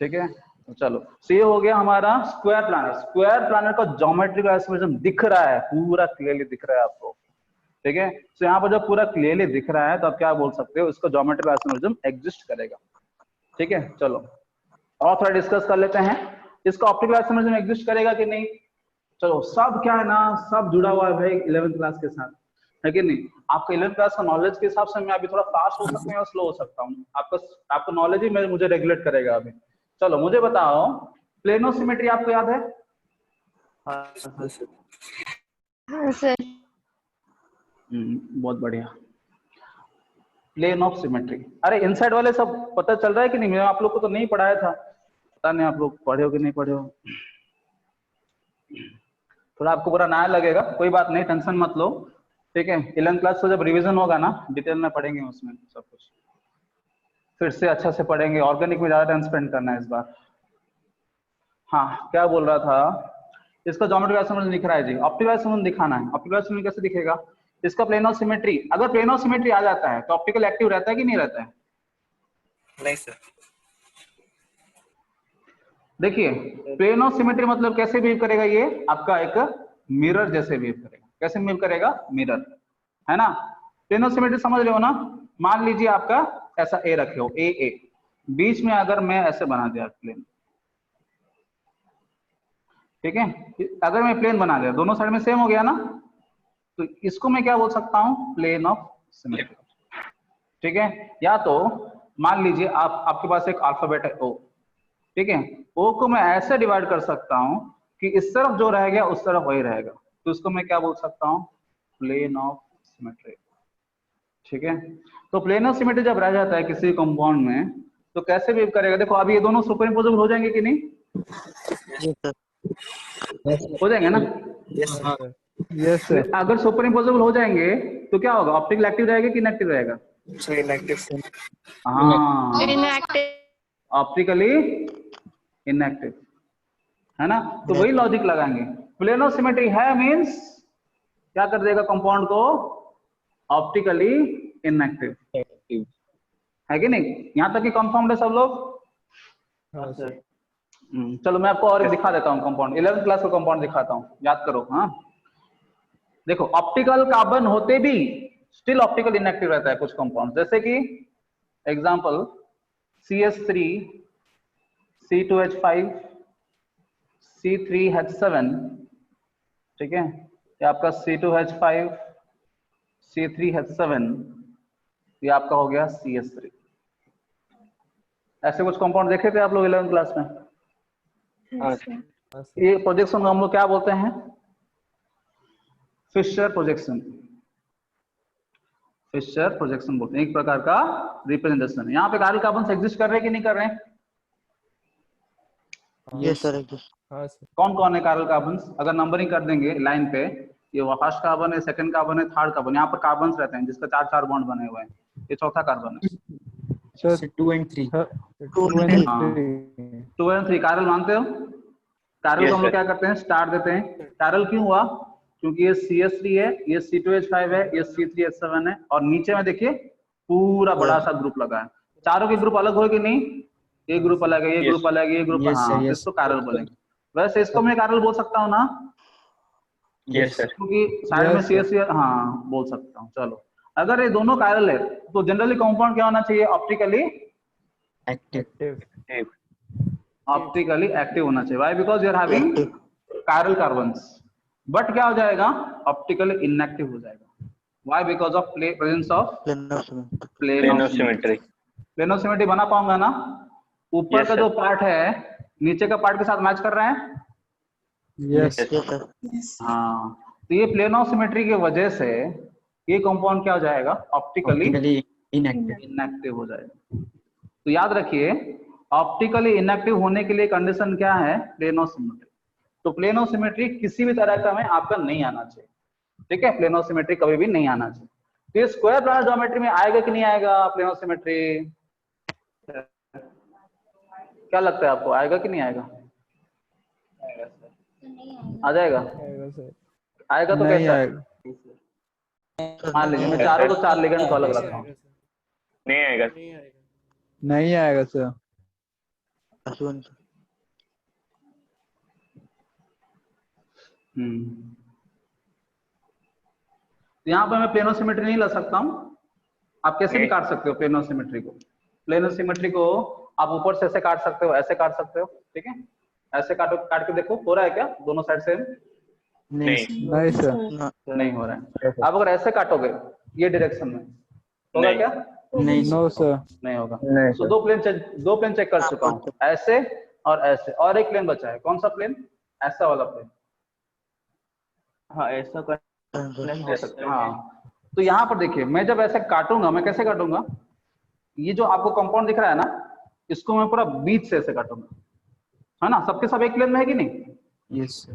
ठीक है। तो चलो, तो ये हो गया हमारा स्क्वायर प्लानर। स्क्वायर प्लानर का ज्योमेट्रिक आइसोमरिज्म दिख रहा है, पूरा क्लियरली दिख रहा है आपको, ठीक है। तो यहाँ पर जब पूरा क्लियरली दिख रहा है तो आप क्या बोल सकते हो, इसका ज्योमेट्रिक आइसोमरिज्म एग्जिस्ट करेगा, ठीक है। चलो और थोड़ा डिस्कस कर लेते हैं, इसका ऑप्टिकल आइसोमरिज्म एग्जिस्ट करेगा कि नहीं। चलो, सब क्या है ना, सब जुड़ा हुआ है भाई 11th क्लास के साथ, है कि नहीं। आपका 11th क्लास का नॉलेज के हिसाब से मैं अभी थोड़ा फास्ट हो सकता हूँ या स्लो हो सकता हूँ, आपका नॉलेज ही मुझे रेगुलेट करेगा अभी। चलो मुझे बताओ, प्लेनो सिमेट्री आपको याद है? हाँ सर। बहुत बढ़िया। प्लेन ऑफ सिमेट्री, अरे इनसाइड वाले सब पता चल रहा है कि नहीं? मैं आप लोग को तो नहीं पढ़ाया था, पता नहीं आप लोग पढ़े हो कि नहीं पढ़े हो। थोड़ा आपको बुरा ना लगेगा, कोई बात नहीं, टेंशन मत लो, ठीक है। 11th क्लास से जब रिवीजन होगा ना, डिटेल में पढ़ेंगे उसमें सब कुछ, फिर से अच्छा से पढ़ेंगे। ऑर्गेनिक में ज्यादा टाइम स्पेंड करना है इस बार। हाँ, क्या बोल रहा था, इसका ज्योमेट्रिक आइसोमरिज्म दिख रहा है जी, ऑप्टिकल आइसोमरिज्म दिखाना है। ऑप्टिकल आइसोमरिज्म कैसे दिखेगा, इसका प्लेन ऑफ सिमेट्री, अगर प्लेन ऑफ सिमेट्री आ जाता है तो ऑप्टिकल एक्टिव रहता है कि नहीं रहता है? नहीं सर। देखिए, प्लेन ऑफ सिमेट्री मतलब कैसे बिहेव करेगा, ये आपका एक मिरर जैसे बिहेव करेगा। कैसे बिहेव करेगा, मिरर, है ना। प्लेन ऑफ सिमेट्री समझ रहे हो ना। मान लीजिए आपका ऐसा ए रखे हो, ए बीच में अगर मैं ऐसे बना दिया प्लेन, ठीक है, अगर मैं प्लेन बना दिया, दोनों साइड में सेम हो गया ना, तो इसको मैं क्या बोल सकता हूं, प्लेन ऑफ सिमेट्री, ठीक है। या तो मान लीजिए आपके पास एक अल्फाबेट है ओ, ठीक है, ओ को मैं ऐसे डिवाइड कर सकता हूं कि इस तरफ जो रह गया उस तरफ वही रहेगा, तो उसको मैं क्या बोल सकता हूं, प्लेन ऑफ सिमेट्री, ठीक है। तो प्लेन ऑफ सिमेट्री जब रह जाता है किसी कंपाउंड में तो कैसे बिहेव करेगा, देखो अब ये दोनों सुपरइम्पोजेबल हो जाएंगे कि नहीं? हो जाएंगे ना? Yes sir. अगर सुपर इम्पोजेबल हो जाएंगे तो क्या होगा, ऑप्टिकल एक्टिव रहेगा कि इनएक्टिव रहेगा? इनएक्टिव। हाँ, इनएक्टिव, ऑप्टिकली इनएक्टिव, है ना। तो वही लॉजिक लगाएंगे, प्लेन ऑफ सिमेट्री है मींस क्या कर देगा कंपाउंड को, ऑप्टिकली इनएक्टिव, है कि नहीं। यहां तक कि कंफर्म्ड है सब लोग? हाँ सर। चलो मैं आपको और एक दिखा देता हूँ कंपाउंड, 11th क्लास का कंपाउंड दिखाता हूँ, याद करो। हाँ देखो, ऑप्टिकल कार्बन होते भी स्टिल ऑप्टिकल इनएक्टिव रहता है कुछ कंपाउंड, जैसे कि एग्जांपल CS3 C2H5 C3H7, ठीक है, ये आपका C2H5 C3H7, ये आपका हो गया CS3। ऐसे कुछ कंपाउंड देखे थे आप लोग 11th क्लास में? ये प्रोजेक्शन को हम लोग क्या बोलते हैं, फिशर प्रोजेक्शन। फिशर प्रोजेक्शन बोलते हैं, एक प्रकार का रिप्रेजेंटेशन। यहाँ पे कार्बन कार्बन एग्जिस्ट कर रहे हैं कि नहीं कर रहे हैं? Yes sir. कौन कौन है कार्बन कार्बन, अगर नंबरिंग कर देंगे लाइन पे, ये फर्स्ट कार्बन है, सेकंड कार्बन है, थर्ड कार्बन, यहाँ पर कार्बन रहते हैं जिसका 4-4 बॉन्ड बने हुए हैं, ये चौथा कार्बन है। Sir 2 and 3। 2 and 3 कार्बन मानते हो? कार्बन को हम लोग क्या करते हैं, स्टार देते हैं। कार्बन क्यों हुआ, क्योंकि ये CS3 है, ये C2H5 है, ये C3H7 है, और नीचे में देखिए पूरा बड़ा सा ग्रुप लगा है। चारों के ग्रुप अलग हो कि नहीं, ये ग्रुप अलग है, ये ग्रुप अलग है, ये ग्रुप, हाँ, इसको कार्बन बोलेंगे। वैसे इसको मैं कार्बन बोल सकता हूँ ना? Yes sir. क्योंकि साइड में CS, हाँ बोल सकता हूँ। चलो, अगर ये दोनों कार्बन है तो जनरली कंपाउंड क्या होना चाहिए, ऑप्टिकली एक्टिव। ऑप्टिकली एक्टिव होना चाहिए। Why, because you are having chiral carbons. But क्या हो जाएगा, ऑप्टिकली इनएक्टिव हो जाएगा। Why, because of presence of plane of symmetry. Plane of symmetry बना पाऊंगा ना? ऊपर का जो पार्ट है नीचे का पार्ट के साथ मैच कर रहे हैं? यस। हाँ, तो ये प्लेन ऑफ सिमेट्री की वजह से ये कंपाउंड क्या हो जाएगा, ऑप्टिकली इनएक्टिव इनएक्टिव हो जाएगा। तो याद रखिए ऑप्टिकली इनएक्टिव होने के लिए कंडीशन क्या है, प्लेन ऑफ सिमेट्री। तो प्लेन ऑफ सिमेट्री किसी भी तरह का में आपका नहीं आना चाहिए, ठीक है, प्लेन ऑफ सिमेट्री कभी भी नहीं आना चाहिए। तो ये स्क्वायर प्लानर ज्योमेट्री में आएगा कि नहीं आएगा प्लेन ऑफ सिमेट्री, क्या लगता है आपको, आएगा कि नहीं आएगा? आ जाएगा, आएगा तो कैसा? मान लीजिए मैं चारों को 4 लिगेंड को अलग रखता हूँ, नहीं आएगा, नहीं आएगा सर। यहाँ पे मैं प्लेन ऑफ सिमेट्री नहीं ला सकता हूँ, आप कैसे भी काट सकते हो प्लेन ऑफ सिमेट्री को। प्लेन ऑफ सिमेट्री को आप ऊपर से ऐसे काट सकते हो, ऐसे काट सकते हो, ठीक है, ऐसे काट के देखो हो रहा है क्या, दोनों साइड से? नहीं सर, नहीं हो रहा है। आप अगर ऐसे काटोगे ये डायरेक्शन में होगा क्या? नहीं नो सर, नहीं होगा। तो दो प्लेन चेक कर चुका हूँ, ऐसे और ऐसे, और एक प्लेन बचा है, कौन सा प्लेन? ऐसा वाला प्लेन। हाँ ऐसा कर सकते हैं। हाँ तो यहाँ पर देखिए मैं जब ऐसे काटूंगा, मैं कैसे काटूंगा, ये जो आपको कंपाउंड दिख रहा है ना, इसको मैं पूरा बीच से ऐसे काटूंगा, है ना, सबके सब एक प्लेन में है कि नहीं? यस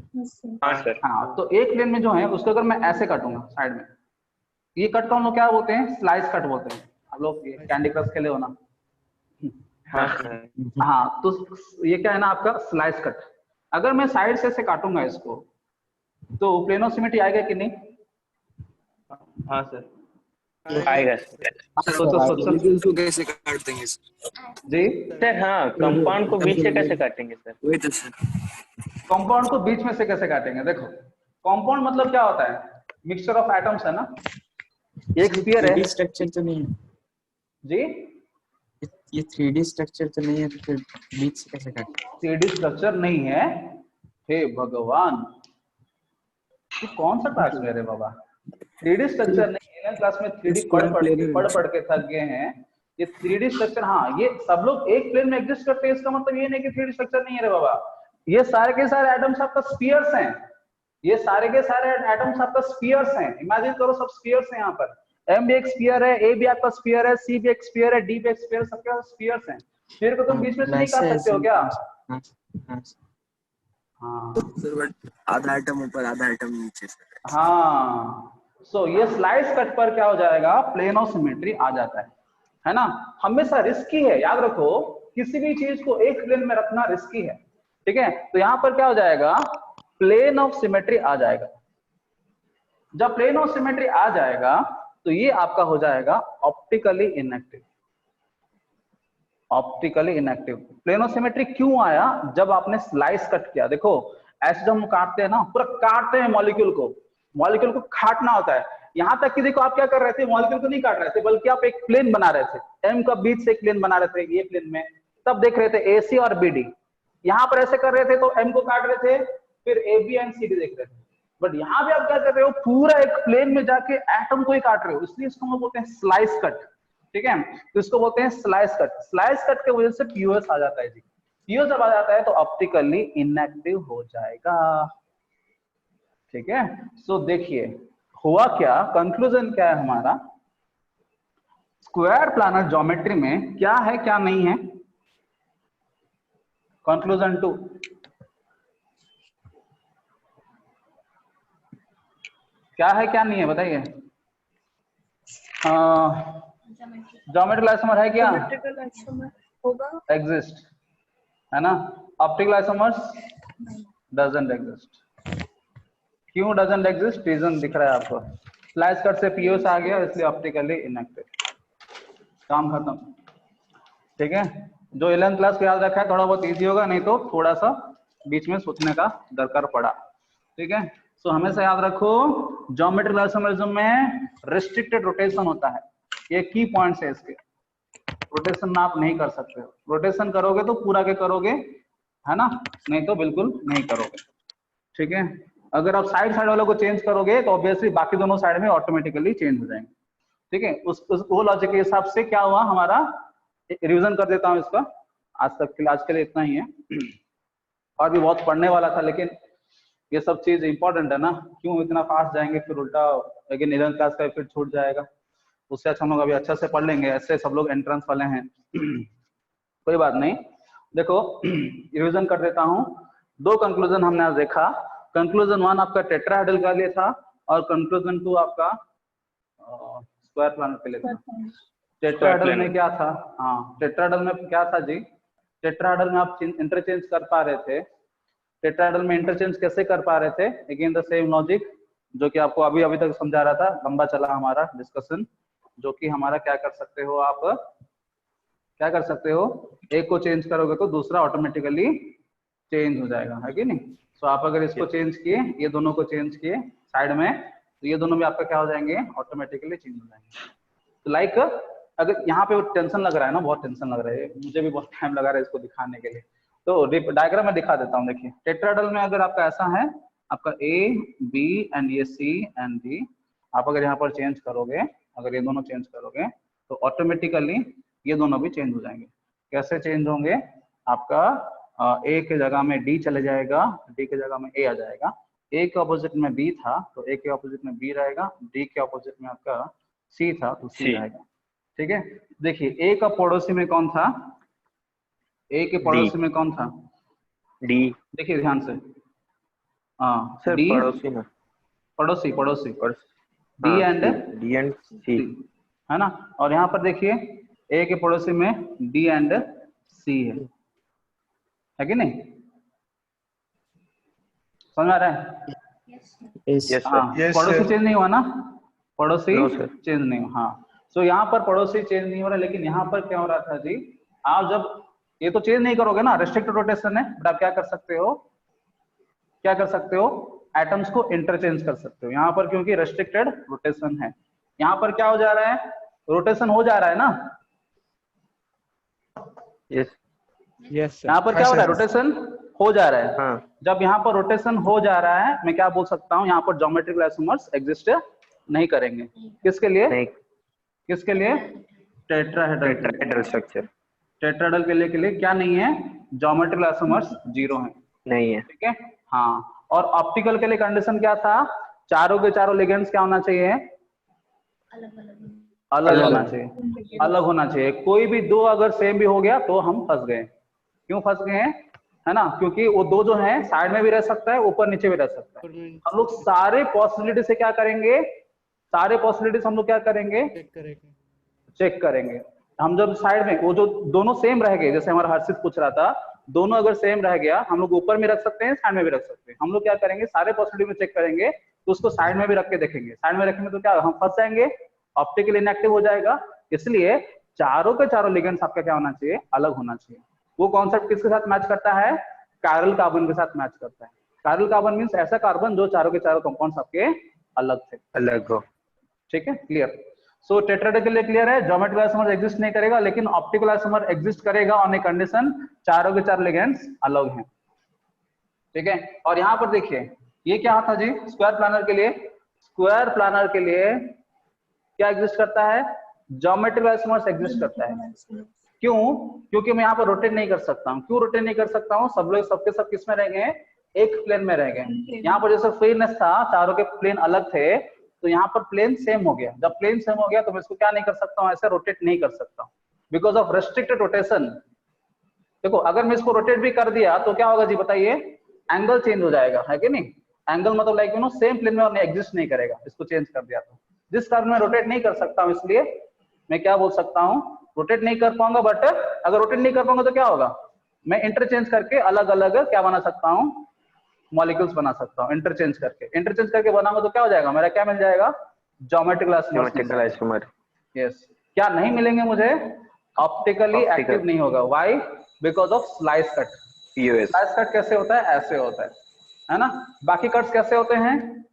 हाँ सर। हाँ तो एक प्लेन में जो है उसको अगर मैं ऐसे काटूंगा साइड में, ये कट का हम लोग क्या बोलते हैं, स्लाइस कट बोलते हैं। आप लोग कैंडी क्रश खेले हो ना? हाँ तो ये क्या है ना आपका स्लाइस कट। अगर मैं साइड से ऐसे काटूंगा इसको तो प्लेन ऑफ सिमेट्री आएगा कि नहीं? हाँ सर आएगा तो कैसे काट देंगे जी सर? हाँ कंपाउंड को बीच से कैसे काटेंगे सर? वही तो सर, कंपाउंड को बीच में से कैसे काटेंगे? देखो कंपाउंड मतलब क्या होता है, मिक्सचर ऑफ एटम्स है ना, एक स्फीयर है। 3D स्ट्रक्चर तो नहीं है जी, ये 3D स्ट्रक्चर तो नहीं है, तो फिर बीच से कैसे काटें? 3D स्ट्रक्चर नहीं है, हे भगवान ये कौन सा क्लास में रे बाबा, 3D स्ट्रक्चर नहीं है। क्लास में 3D पढ़ के थक गए हैं। ये 3D स्ट्रक्चर, हाँ ये सब लोग एक प्लेन में एग्जिस्ट करते हैं, इसका मतलब ये नहीं कि 3D स्ट्रक्चर नहीं है रे बाबा। ये सारे के सारे एटम्स आपका स्फीयर्स हैं, ये सारे के सारे एटम्स आपका स्फीयर्स हैं। इमेजिन करो सब स्फीयर्स हैं यहाँ पर, M भी एक स्फीयर है, A भी आपका स्फीयर है, C भी एक स्फीयर है, D भी एक स्फीयर, सबके स्फीयर्स हैं। स्फीयर को तुम बीच में से नहीं काट सकते हो क्या? हाँ सर बट आधा आइटम ऊपर आधा आइटम नीचे सर। हाँ सो ये स्लाइस कट पर क्या हो जाएगा, प्लेन ऑफ सिमेट्री आ जाता है ना। हमेशा रिस्की है, याद रखो किसी भी चीज को एक प्लेन में रखना रिस्की है, ठीक है। तो यहाँ पर क्या हो जाएगा, प्लेन ऑफ सिमेट्री आ जाएगा। जब प्लेन ऑफ सिमेट्री आ जाएगा तो ये आपका हो जाएगा optically inactive. Optically inactive plane of symmetry क्यों आया, जब आपने स्लाइस कट किया। देखो ऐसे जब हम काटते हैं ना, पूरा काटते हैं मॉलिक्यूल को काटना होता है। यहां तक कि देखो आप क्या कर रहे थे, मॉलिक्यूल को नहीं काट रहे थे बल्कि आप एक प्लेन बना रहे थे, एम का बीच से एक प्लेन बना रहे थे, ये प्लेन में तब देख रहे थे AC और BD। यहाँ पर ऐसे कर रहे थे तो M को काट रहे थे, फिर AB एंड CD देख रहे थे। बट यहाँ भी आप क्या कर रहे हो, पूरा एक प्लेन में जाके एटम को ही काट रहे हो, इसलिए इसको हम बोलते हैं स्लाइस कट, ठीक है। तो इसको बोलते हैं स्लाइस कट। स्लाइस कट के वजह से POS आ जाता है जी। POS जब आ जाता है तो ऑप्टिकली इनएक्टिव हो जाएगा, ठीक है। सो देखिए हुआ क्या, कंक्लूजन क्या है हमारा, स्क्वायर प्लानर ज्योमेट्री में क्या है क्या नहीं है। कंक्लूजन 2, क्या है क्या नहीं है बताइए। ज्योमेट्रिकल आइसोमर है क्या? होगा, एग्जिस्ट है ना। Optical isomers doesn't exist. क्यों डजंट एग्जिस्ट, रीजन दिख रहा है आपको, स्लाइस कट से POS आ गया इसलिए ऑप्टिकली इनएक्टिव, काम खत्म, ठीक है। जो 11th क्लास को याद रखा है थोड़ा बहुत इजी होगा, नहीं तो थोड़ा सा बीच में सोचने का दरकार पड़ा, ठीक है। सो हमेशा याद रखो ज्योमेट्रिकल आइसोमरिज्म में रिस्ट्रिक्टेड रोटेशन होता है, ये की पॉइंट्स है इसके। रोटेशन आप नहीं कर सकते हो, रोटेशन करोगे तो पूरा के करोगे है ना, नहीं तो बिल्कुल नहीं करोगे, ठीक है। अगर आप साइड वालों को चेंज करोगे तो ऑब्वियसली बाकी दोनों साइड में ऑटोमेटिकली चेंज हो जाएंगे, ठीक है। वो लॉजिक के हिसाब से क्या हुआ हमारा, रिवीजन कर देता हूँ इसका आज के लिए इतना ही है। और भी बहुत पढ़ने वाला था लेकिन ये सब चीज इंपॉर्टेंट है ना, क्यों इतना फास्ट जाएंगे फिर उल्टा लेकिन 11th क्लास का फिर छूट जाएगा। उससे अच्छा हम लोग अभी अच्छे से पढ़ लेंगे, ऐसे सब लोग एंट्रेंस वाले हैं कोई बात नहीं। देखो रिवीजन कर देता हूँ, 2 कंक्लूजन हमने आज देखा। कंक्लूजन 1 आपका टेट्राहेड्रल के लिए था और कंक्लूजन 2 आपका स्क्वायर प्लानर के लिए था। टेट्राहेड्रल में क्या था? हाँ, टेट्राहेड्रल में क्या था जी? टेट्राहेड्रल में आप इंटरचेंज कर पा रहे थे। टेट्राहेड्रल में इंटरचेंज कैसे कर पा रहे थे? अगेन द सेम लॉजिक जो कि आपको अभी तक समझा रहा था, लंबा चला हमारा डिस्कशन, जो कि हमारा क्या कर सकते हो आप, क्या कर सकते हो, एक को चेंज करोगे तो दूसरा ऑटोमेटिकली चेंज हो जाएगा, है कि नहीं? सो आप अगर इसको चेंज किए, ये दोनों को चेंज किए साइड में, तो ये दोनों भी आपका क्या हो जाएंगे? ऑटोमेटिकली चेंज हो जाएंगे। तो लाइक अगर यहाँ पे टेंशन लग रहा है ना, बहुत टेंशन लग रहा है, मुझे भी बहुत टाइम लगा रहा है इसको दिखाने के लिए, तो डायग्राम में दिखा देता हूँ। देखिए टेट्राहेड्रल में अगर आपका ऐसा है, आपका A, B एंड ये C एंड D, आप अगर यहाँ पर चेंज करोगे, अगर ये दोनों चेंज करोगे तो ऑटोमेटिकली ये दोनों भी चेंज हो जाएंगे। कैसे चेंज होंगे? आपका A के जगह में D चले जाएगा, D के जगह में A आ जाएगा, A के ऑपोजिट में B था तो A के ऑपोजिट में B रहेगा, D के ऑपोजिट में आपका C था तो C रहेगा। ठीक है, देखिए A का पड़ोसी में कौन था? A के पड़ोसी में कौन था? D। देखिए ध्यान से, हाँ सर D, पड़ोसी ना, पड़ोसी पड़ोसी D हाँ, एंड D एंड C है ना। और यहाँ पर देखिए A के पड़ोसी में D एंड C है कि नहीं? समझ में आ रहा है? हाँ, पड़ोसी चेंज नहीं हुआ ना, पड़ोसी चेंज नहीं हुआ। हाँ, सो यहाँ पर पड़ोसी चेंज नहीं हो रहा, लेकिन यहाँ पर क्या हो रहा था जी? आप जब ये तो चेंज नहीं करोगे ना, रेस्ट्रिक्टेड रोटेशन है, बट आप क्या कर सकते हो, क्या कर सकते हो? एटम्स को इंटरचेंज कर सकते हो यहाँ पर, क्योंकि रेस्ट्रिक्टेड रोटेशन है। यहाँ पर क्या हो जा रहा है? रोटेशन हो जा रहा है ना। यस यस यहाँ पर क्या हो रहा है? रोटेशन हो जा रहा है। हाँ। जब यहाँ पर रोटेशन हो जा रहा है, मैं क्या बोल सकता हूँ, यहाँ पर ज्योमेट्रिकल आइसोमर्स एग्जिस्ट नहीं करेंगे। किसके लिए? नहीं। किसके लिए? Tetrahedral structure. टेट्राहेड्रल के लिए क्या नहीं है? ज्योमेट्रिकल आइसोमर्स 0 है, नहीं है। ठीक है। हाँ, और ऑप्टिकल के लिए कंडीशन क्या था? चारों के चारों लिगेंड्स क्या होना चाहिए? अलग होना चाहिए, अलग होना चाहिए। कोई भी 2 अगर सेम भी हो गया तो हम फंस गए। क्यों फंस गए हैं? है ना, क्योंकि वो 2 जो है साइड में भी रह सकता है, ऊपर नीचे भी रह सकता है। हम लोग सारे पॉसिबिलिटी से क्या करेंगे? सारे पॉसिबिलिटीज हम लोग क्या करेंगे? चेक करेंगे। हम जब साइड में वो जो दोनों सेम रह गए, जैसे हमारा हर्षित पूछ रहा था, दोनों अगर सेम रह गया, हम लोग ऊपर में रख सकते हैं, साइड में भी रख सकते हैं। हम लोग क्या करेंगे? सारे पॉसिबिलिटी में चेक करेंगे, तो उसको साइड में भी रख के देखेंगे। साइड में रखेंगे तो क्या हम फंस जाएंगे, ऑप्टिकल इनएक्टिव हो जाएगा। इसलिए चारों के चारों लिगेंड्स आपका क्या होना चाहिए? अलग होना चाहिए। वो कॉन्सेप्ट किसके साथ मैच करता है? कायरल कार्बन के साथ मैच करता है। कायरल कार्बन मींस ऐसा कार्बन जो चारों के चारों कंपाउंड्स आपके अलग थे, अलग हो। ठीक है, क्लियर। सो टेट्राहेड्रल के लिए क्लियर है, ज्योमेट्रिकल आइसोमर एग्जिस्ट नहीं करेगा, लेकिन ऑप्टिकल आइसोमर एग्जिस्ट करेगा ऑन ए कंडीशन चारों के चार लिगेंड्स अलग हैं, ठीक है। और यहाँ पर देखिए ये क्या था जी? स्क्वायर प्लानर के लिए, स्क्वायर प्लानर के लिए क्या एग्जिस्ट करता है? ज्योमेट्रिकल आइसोमर्स एग्जिस्ट करता है। क्यों? क्योंकि मैं यहाँ पर रोटेट नहीं कर सकता हूँ। क्यों रोटेट नहीं कर सकता हूँ? सब लोग सबके सब किस में रह गए? एक प्लेन में रह गए। यहाँ पर जैसे फ्रीनेस था, चारों के प्लेन अलग थे, तो यहाँ पर प्लेन सेम हो गया। जब प्लेन सेम हो गया तो मैं इसको क्या नहीं कर सकता हूँ? ऐसे रोटेट नहीं कर सकता हूँ, बिकॉज ऑफ रेस्ट्रिक्टेड रोटेशन। देखो अगर मैं इसको रोटेट भी कर दिया तो क्या होगा जी बताइए? एंगल चेंज हो जाएगा, है कि नहीं? एंगल मतलब like you know same plane में एग्जिस्ट नहीं करेगा, इसको चेंज कर दिया तो। जिस कारण मैं रोटेट नहीं कर सकता हूँ, इसलिए मैं क्या बोल सकता हूँ? रोटेट नहीं कर पाऊंगा। बट अगर रोटेट नहीं कर पाऊंगा तो क्या होगा? मैं इंटरचेंज करके अलग अलग क्या बना सकता हूँ? मॉलिक्यूल्स बना सकता हूँ। इंटरचेंज करके बनाऊंगा तो क्या हो जाएगा? मेरा क्या मिल जाएगा? Geometrical isomer. यस। क्या नहीं मिलेंगे मुझे? ऑप्टिकली एक्टिव नहीं होगा। Why? Because of slice cut. Slice cut कैसे होता है? ऐसे होता है ना। बाकी कट्स कैसे होते हैं?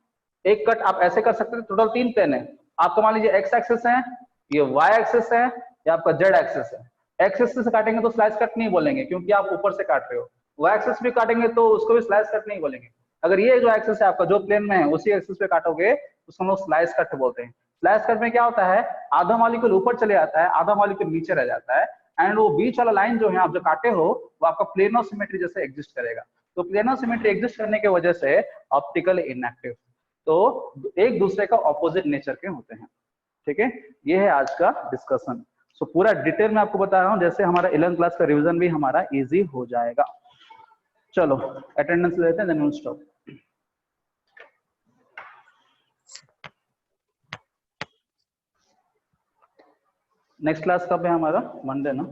एक कट आप ऐसे कर सकते हैं। टोटल 3 प्लेन है आपको, मान लीजिए एक्स एक्सिस है, ये वाई एक्सिस है, या आपका जेड एक्सिस है। एक्स एक्सिस से काटेंगे तो स्लाइस कट नहीं बोलेंगे, क्योंकि आप ऊपर से काट रहे हो। वाई एक्सिस भी काटेंगे तो उसको भी स्लाइस कट नहीं बोलेंगे। अगर ये जो एक्सिस है आपका जो प्लेन में है उसी एक्सिस पे काटोगे उसको हम लोग स्लाइस कट बोलते हैं। स्लाइस कट में क्या होता है? आधा मॉलिक्यूल ऊपर चले जाता है, आधा मॉलिक्यूल नीचे रह जाता है, एंड वो बीच वाला लाइन जो है आप जो काटे हो वो आपका प्लेन ऑफ सिमेट्री जैसे एग्जिस्ट करेगा। तो प्लेनर सिमेट्री एग्जिस्ट करने की वजह से ऑप्टिकल इनएक्टिव, तो एक दूसरे का ऑपोजिट नेचर के होते हैं। ठीक है, ये है आज का डिस्कशन। सो पूरा डिटेल में आपको बता रहा हूँ, जैसे हमारा 11th क्लास का रिवीजन भी हमारा इजी हो जाएगा। चलो अटेंडेंस लेते हैं, then will stop. Next class कब है हमारा? मंडे ना?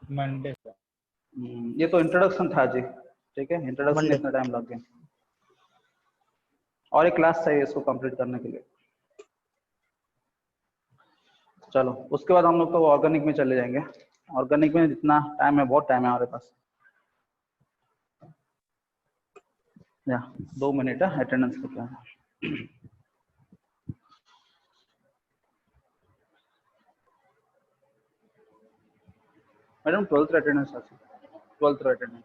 मंडे। ये तो इंट्रोडक्शन था जी, ठीक है, इंट्रोडक्शन में इतना टाइम लग गया, और एक क्लास चाहिए इसको कंप्लीट करने के लिए। चलो उसके बाद हम लोग तो ऑर्गेनिक में चले जाएंगे। ऑर्गेनिक में जितना टाइम है, बहुत टाइम है हमारे पास। या 2 मिनट है, अटेंडेंस का क्या है। मैडम 12th अटेंडेंस আছে, 12th अटेंडेंस।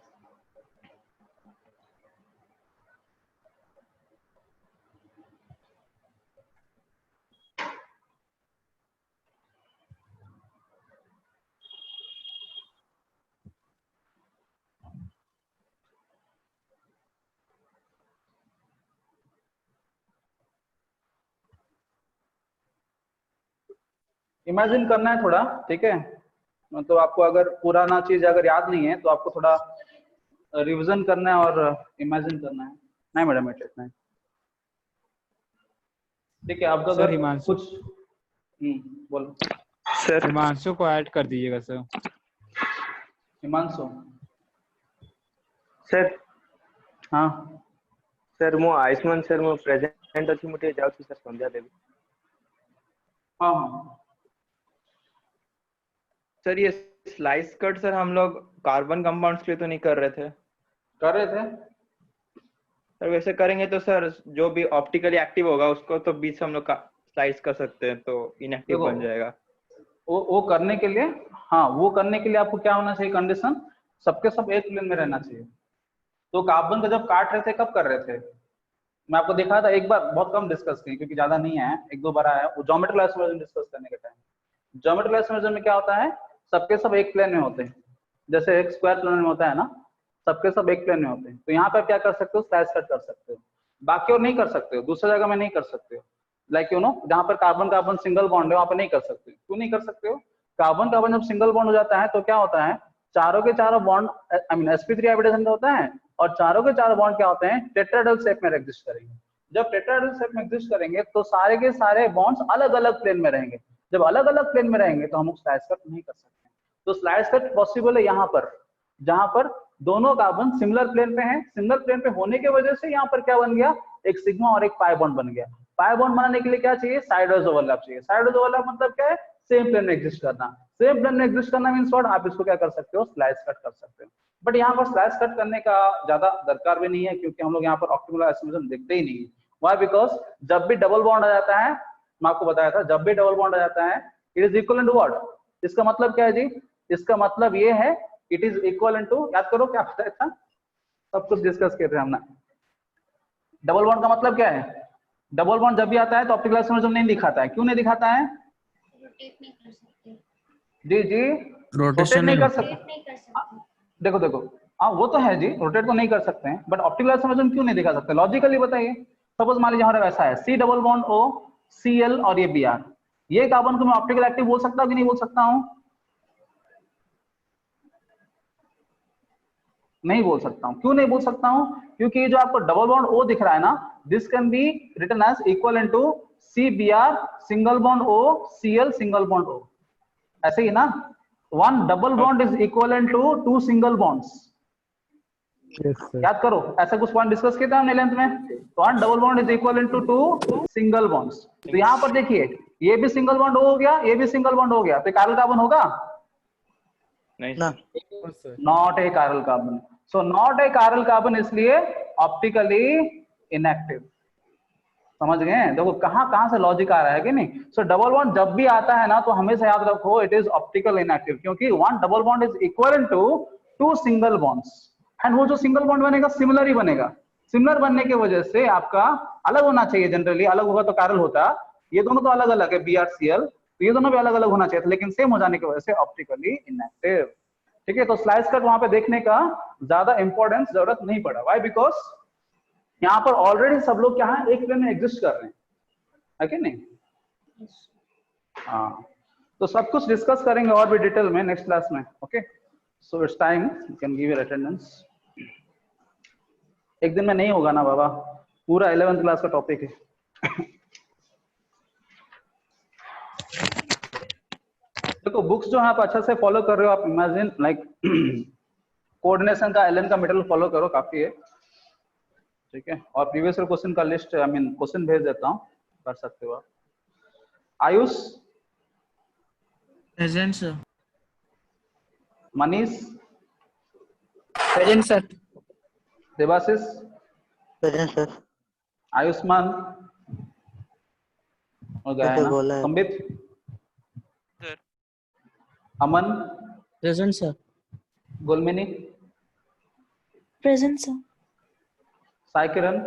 इमेजिन करना है थोड़ा, ठीक है, मतलब आपको अगर पुराना चीज अगर याद नहीं है तो आपको थोड़ा रिवीजन करना है और इमेजिन करना है। नहीं मैडम इतना है, ठीक है। आपका अगर कुछ बोलो सर। हिमांशु को ऐड कर दीजिएगा सर। हिमांशु सर। हाँ सर मो आयुष्मान सर मो प्रेजेंट अच्छी मुझे जाओ सर संध्या देवी। हाँ हाँ सर ये स्लाइस कट सर हम लोग कार्बन कंपाउंड्स के लिए तो नहीं कर रहे थे? कर रहे थे सर। वैसे करेंगे तो सर जो भी ऑप्टिकली एक्टिव होगा उसको तो बीच हम लोग स्लाइस कर सकते हैं, तो इनएक्टिव बन जाएगा। वो करने के लिए, हाँ वो करने के लिए आपको क्या होना चाहिए कंडीशन, सबके सब एक प्लेन में रहना चाहिए। तो कार्बन का जब काट रहे थे कब कर रहे थे? मैं आपको दिखाया था एक बार, बहुत कम डिस्कस किए क्योंकि ज्यादा नहीं है, 1-2 बार आया। वो ज्योमेट्रिकल आइसोमेरिज्म डिस्कस करने के टाइम, ज्योमेट्रिकल आइसोमेरिज्म में क्या होता है, सबके सब एक प्लेन में होते हैं, जैसे एक स्क्वायर प्लेन में होता है ना, सबके सब एक प्लेन में होते हैं। तो यहाँ पर क्या कर सकते हो, स्लाइस कट कर सकते हो, बाकी और नहीं कर सकते हो, दूसरी जगह में नहीं कर सकते हो। लाइक यू नो जहाँ पर कार्बन कार्बन सिंगल बॉन्ड है वहाँ पर नहीं कर सकते। क्यों नहीं कर सकते हो? कार्बन कार्बन जब सिंगल बॉन्ड हो जाता है तो क्या होता है, चारों के चारों bond I mean sp3 hybridisation होता है, और चारों के चारों बॉन्ड क्या होते हैं, टेट्राहेड्रल शेप में एग्जिस्ट करेंगे। जब टेट्राहेड्रल शेप में एग्जिस्ट करेंगे तो सारे के सारे बॉन्ड्स अलग अलग प्लेन में रहेंगे। जब अलग अलग प्लेन में रहेंगे तो हम लोग स्लाइस कट नहीं कर सकते। तो स्लाइस कट पॉसिबल है यहाँ पर, जहां पर दोनों कार्बन सिमिलर प्लेन पे हैं। सिमिलर प्लेन पे होने की वजह से यहाँ पर क्या बन गया, एक सिग्मा और एक पाई बॉन्ड बन गया। पाई बॉन्ड बनाने के लिए क्या चाहिए, साइडवाइज ओवरलैप चाहिए। साइडवाइज ओवरलैप मतलब क्या है, सेम प्लेन में एग्जिस्ट करना। सेम प्लेन में एग्जिस्ट करना मींस व्हाट, आप इसको क्या कर सकते हो, स्लाइस कट कर सकते हो। बट यहाँ पर स्लाइस कट करने का ज्यादा दरकार भी नहीं है, क्योंकि हम लोग यहाँ पर ऑप्टिकल आइसोमेरिज्म देखते ही नहीं। व्हाई? बिकॉज जब भी डबल बॉन्ड आ जाता है, मैं आपको बताया था, जब भी डबल बॉन्ड आ जाता है it is equal to what. इसका मतलब क्या है जी, इसका मतलब ये है इट इज इक्वल टू, याद करो क्या बताया था, सब कुछ डिस्कस किए थे हमने। डबल बॉन्ड का मतलब क्या है, डबल बॉन्ड जब भी आता है तो ऑप्टिकल आइसोमेरिज्म नहीं दिखाता है। क्यों नहीं दिखाता है? जी जी, रोटेट नहीं कर सकते। देखो देखो, हाँ वो तो है जी, रोटेट तो नहीं कर सकते हैं, बट ऑप्टिकल आइसोमेरिज्म क्यों नहीं दिखा सकते, लॉजिकली बताइए। सपोज मान लीजिए हमारा वैसा है, C double bond O Cl और ये Br, ये कार्बन को मैं ऑप्टिकल एक्टिव बोल सकता हूँ कि नहीं बोल सकता हूँ? नहीं बोल सकता हूँ। क्यों नहीं बोल सकता हूँ? क्योंकि ये जो आपको डबल बॉन्ड O दिख रहा है ना, this can be written as equal into CBr single bond O Cl single bond O, ऐसे ही ना। One double bond is equal to 2 single bonds. याद करो, ऐसा कुछ पॉइंट डिस्कस किया था हमने 11th में। तो one double bond is equal to 2 single bonds. तो यहाँ पर देखिए, ये भी सिंगल बॉन्ड हो गया, ये भी सिंगल बॉन्ड हो गया, तो कायरल कार्बन होगा? नहीं ना, not a chiral carbon. So not a chiral carbon, इसलिए ऑप्टिकली इनएक्टिव। समझ गए? देखो कहां से लॉजिक आ रहा है कि नहीं। सो डबल बॉन्ड जब भी आता है ना तो हमेशा याद रखो इट इज ऑप्टिकल इनएक्टिव, क्योंकि one double bond is equal to 2 single bonds, and वो जो सिंगल बॉन्ड बनेगा सिमिलर ही बनेगा। सिमिलर बनने की वजह से आपका अलग होना चाहिए, जनरली अलग होगा तो कायरल होता। ये दोनों तो अलग अलग है, BrCl, तो ये दोनों भी अलग अलग होना चाहिए, लेकिन सेम हो जाने की वजह से ऑप्टिकली इनएक्टिव। ठीक है, तो स्लाइस कट वहां पे देखने का ज्यादा इंपॉर्टेंस जरूरत नहीं पड़ा। व्हाई? बिकॉज यहाँ पर ऑलरेडी सब लोग क्या है, एक प्लेन में एग्जिस्ट कर रहे हैं कि नहीं? हाँ, तो सब कुछ डिस्कस करेंगे और भी डिटेल में नेक्स्ट क्लास में। Okay, so it's time, you can give your attendance. एक दिन में नहीं होगा ना बाबा, पूरा 11th क्लास का टॉपिक है। देखो बुक्स जो है आप अच्छा से फॉलो कर रहे हो, आप इमेजिन लाइक कोऑर्डिनेशन का एलएन का मटेरियल फॉलो करो, काफी है। ठीक है, और प्रीवियस ईयर क्वेश्चन का लिस्ट आई मीन क्वेश्चन भेज देता हूँ, कर सकते हो आप। Ayush? Present sir. Manish? Present sir. Devashish? Present sir. Ayushman? हो गया है ना? Sambit? Sir. Aman? Present sir. Gulmini? Present sir. Sai किरण?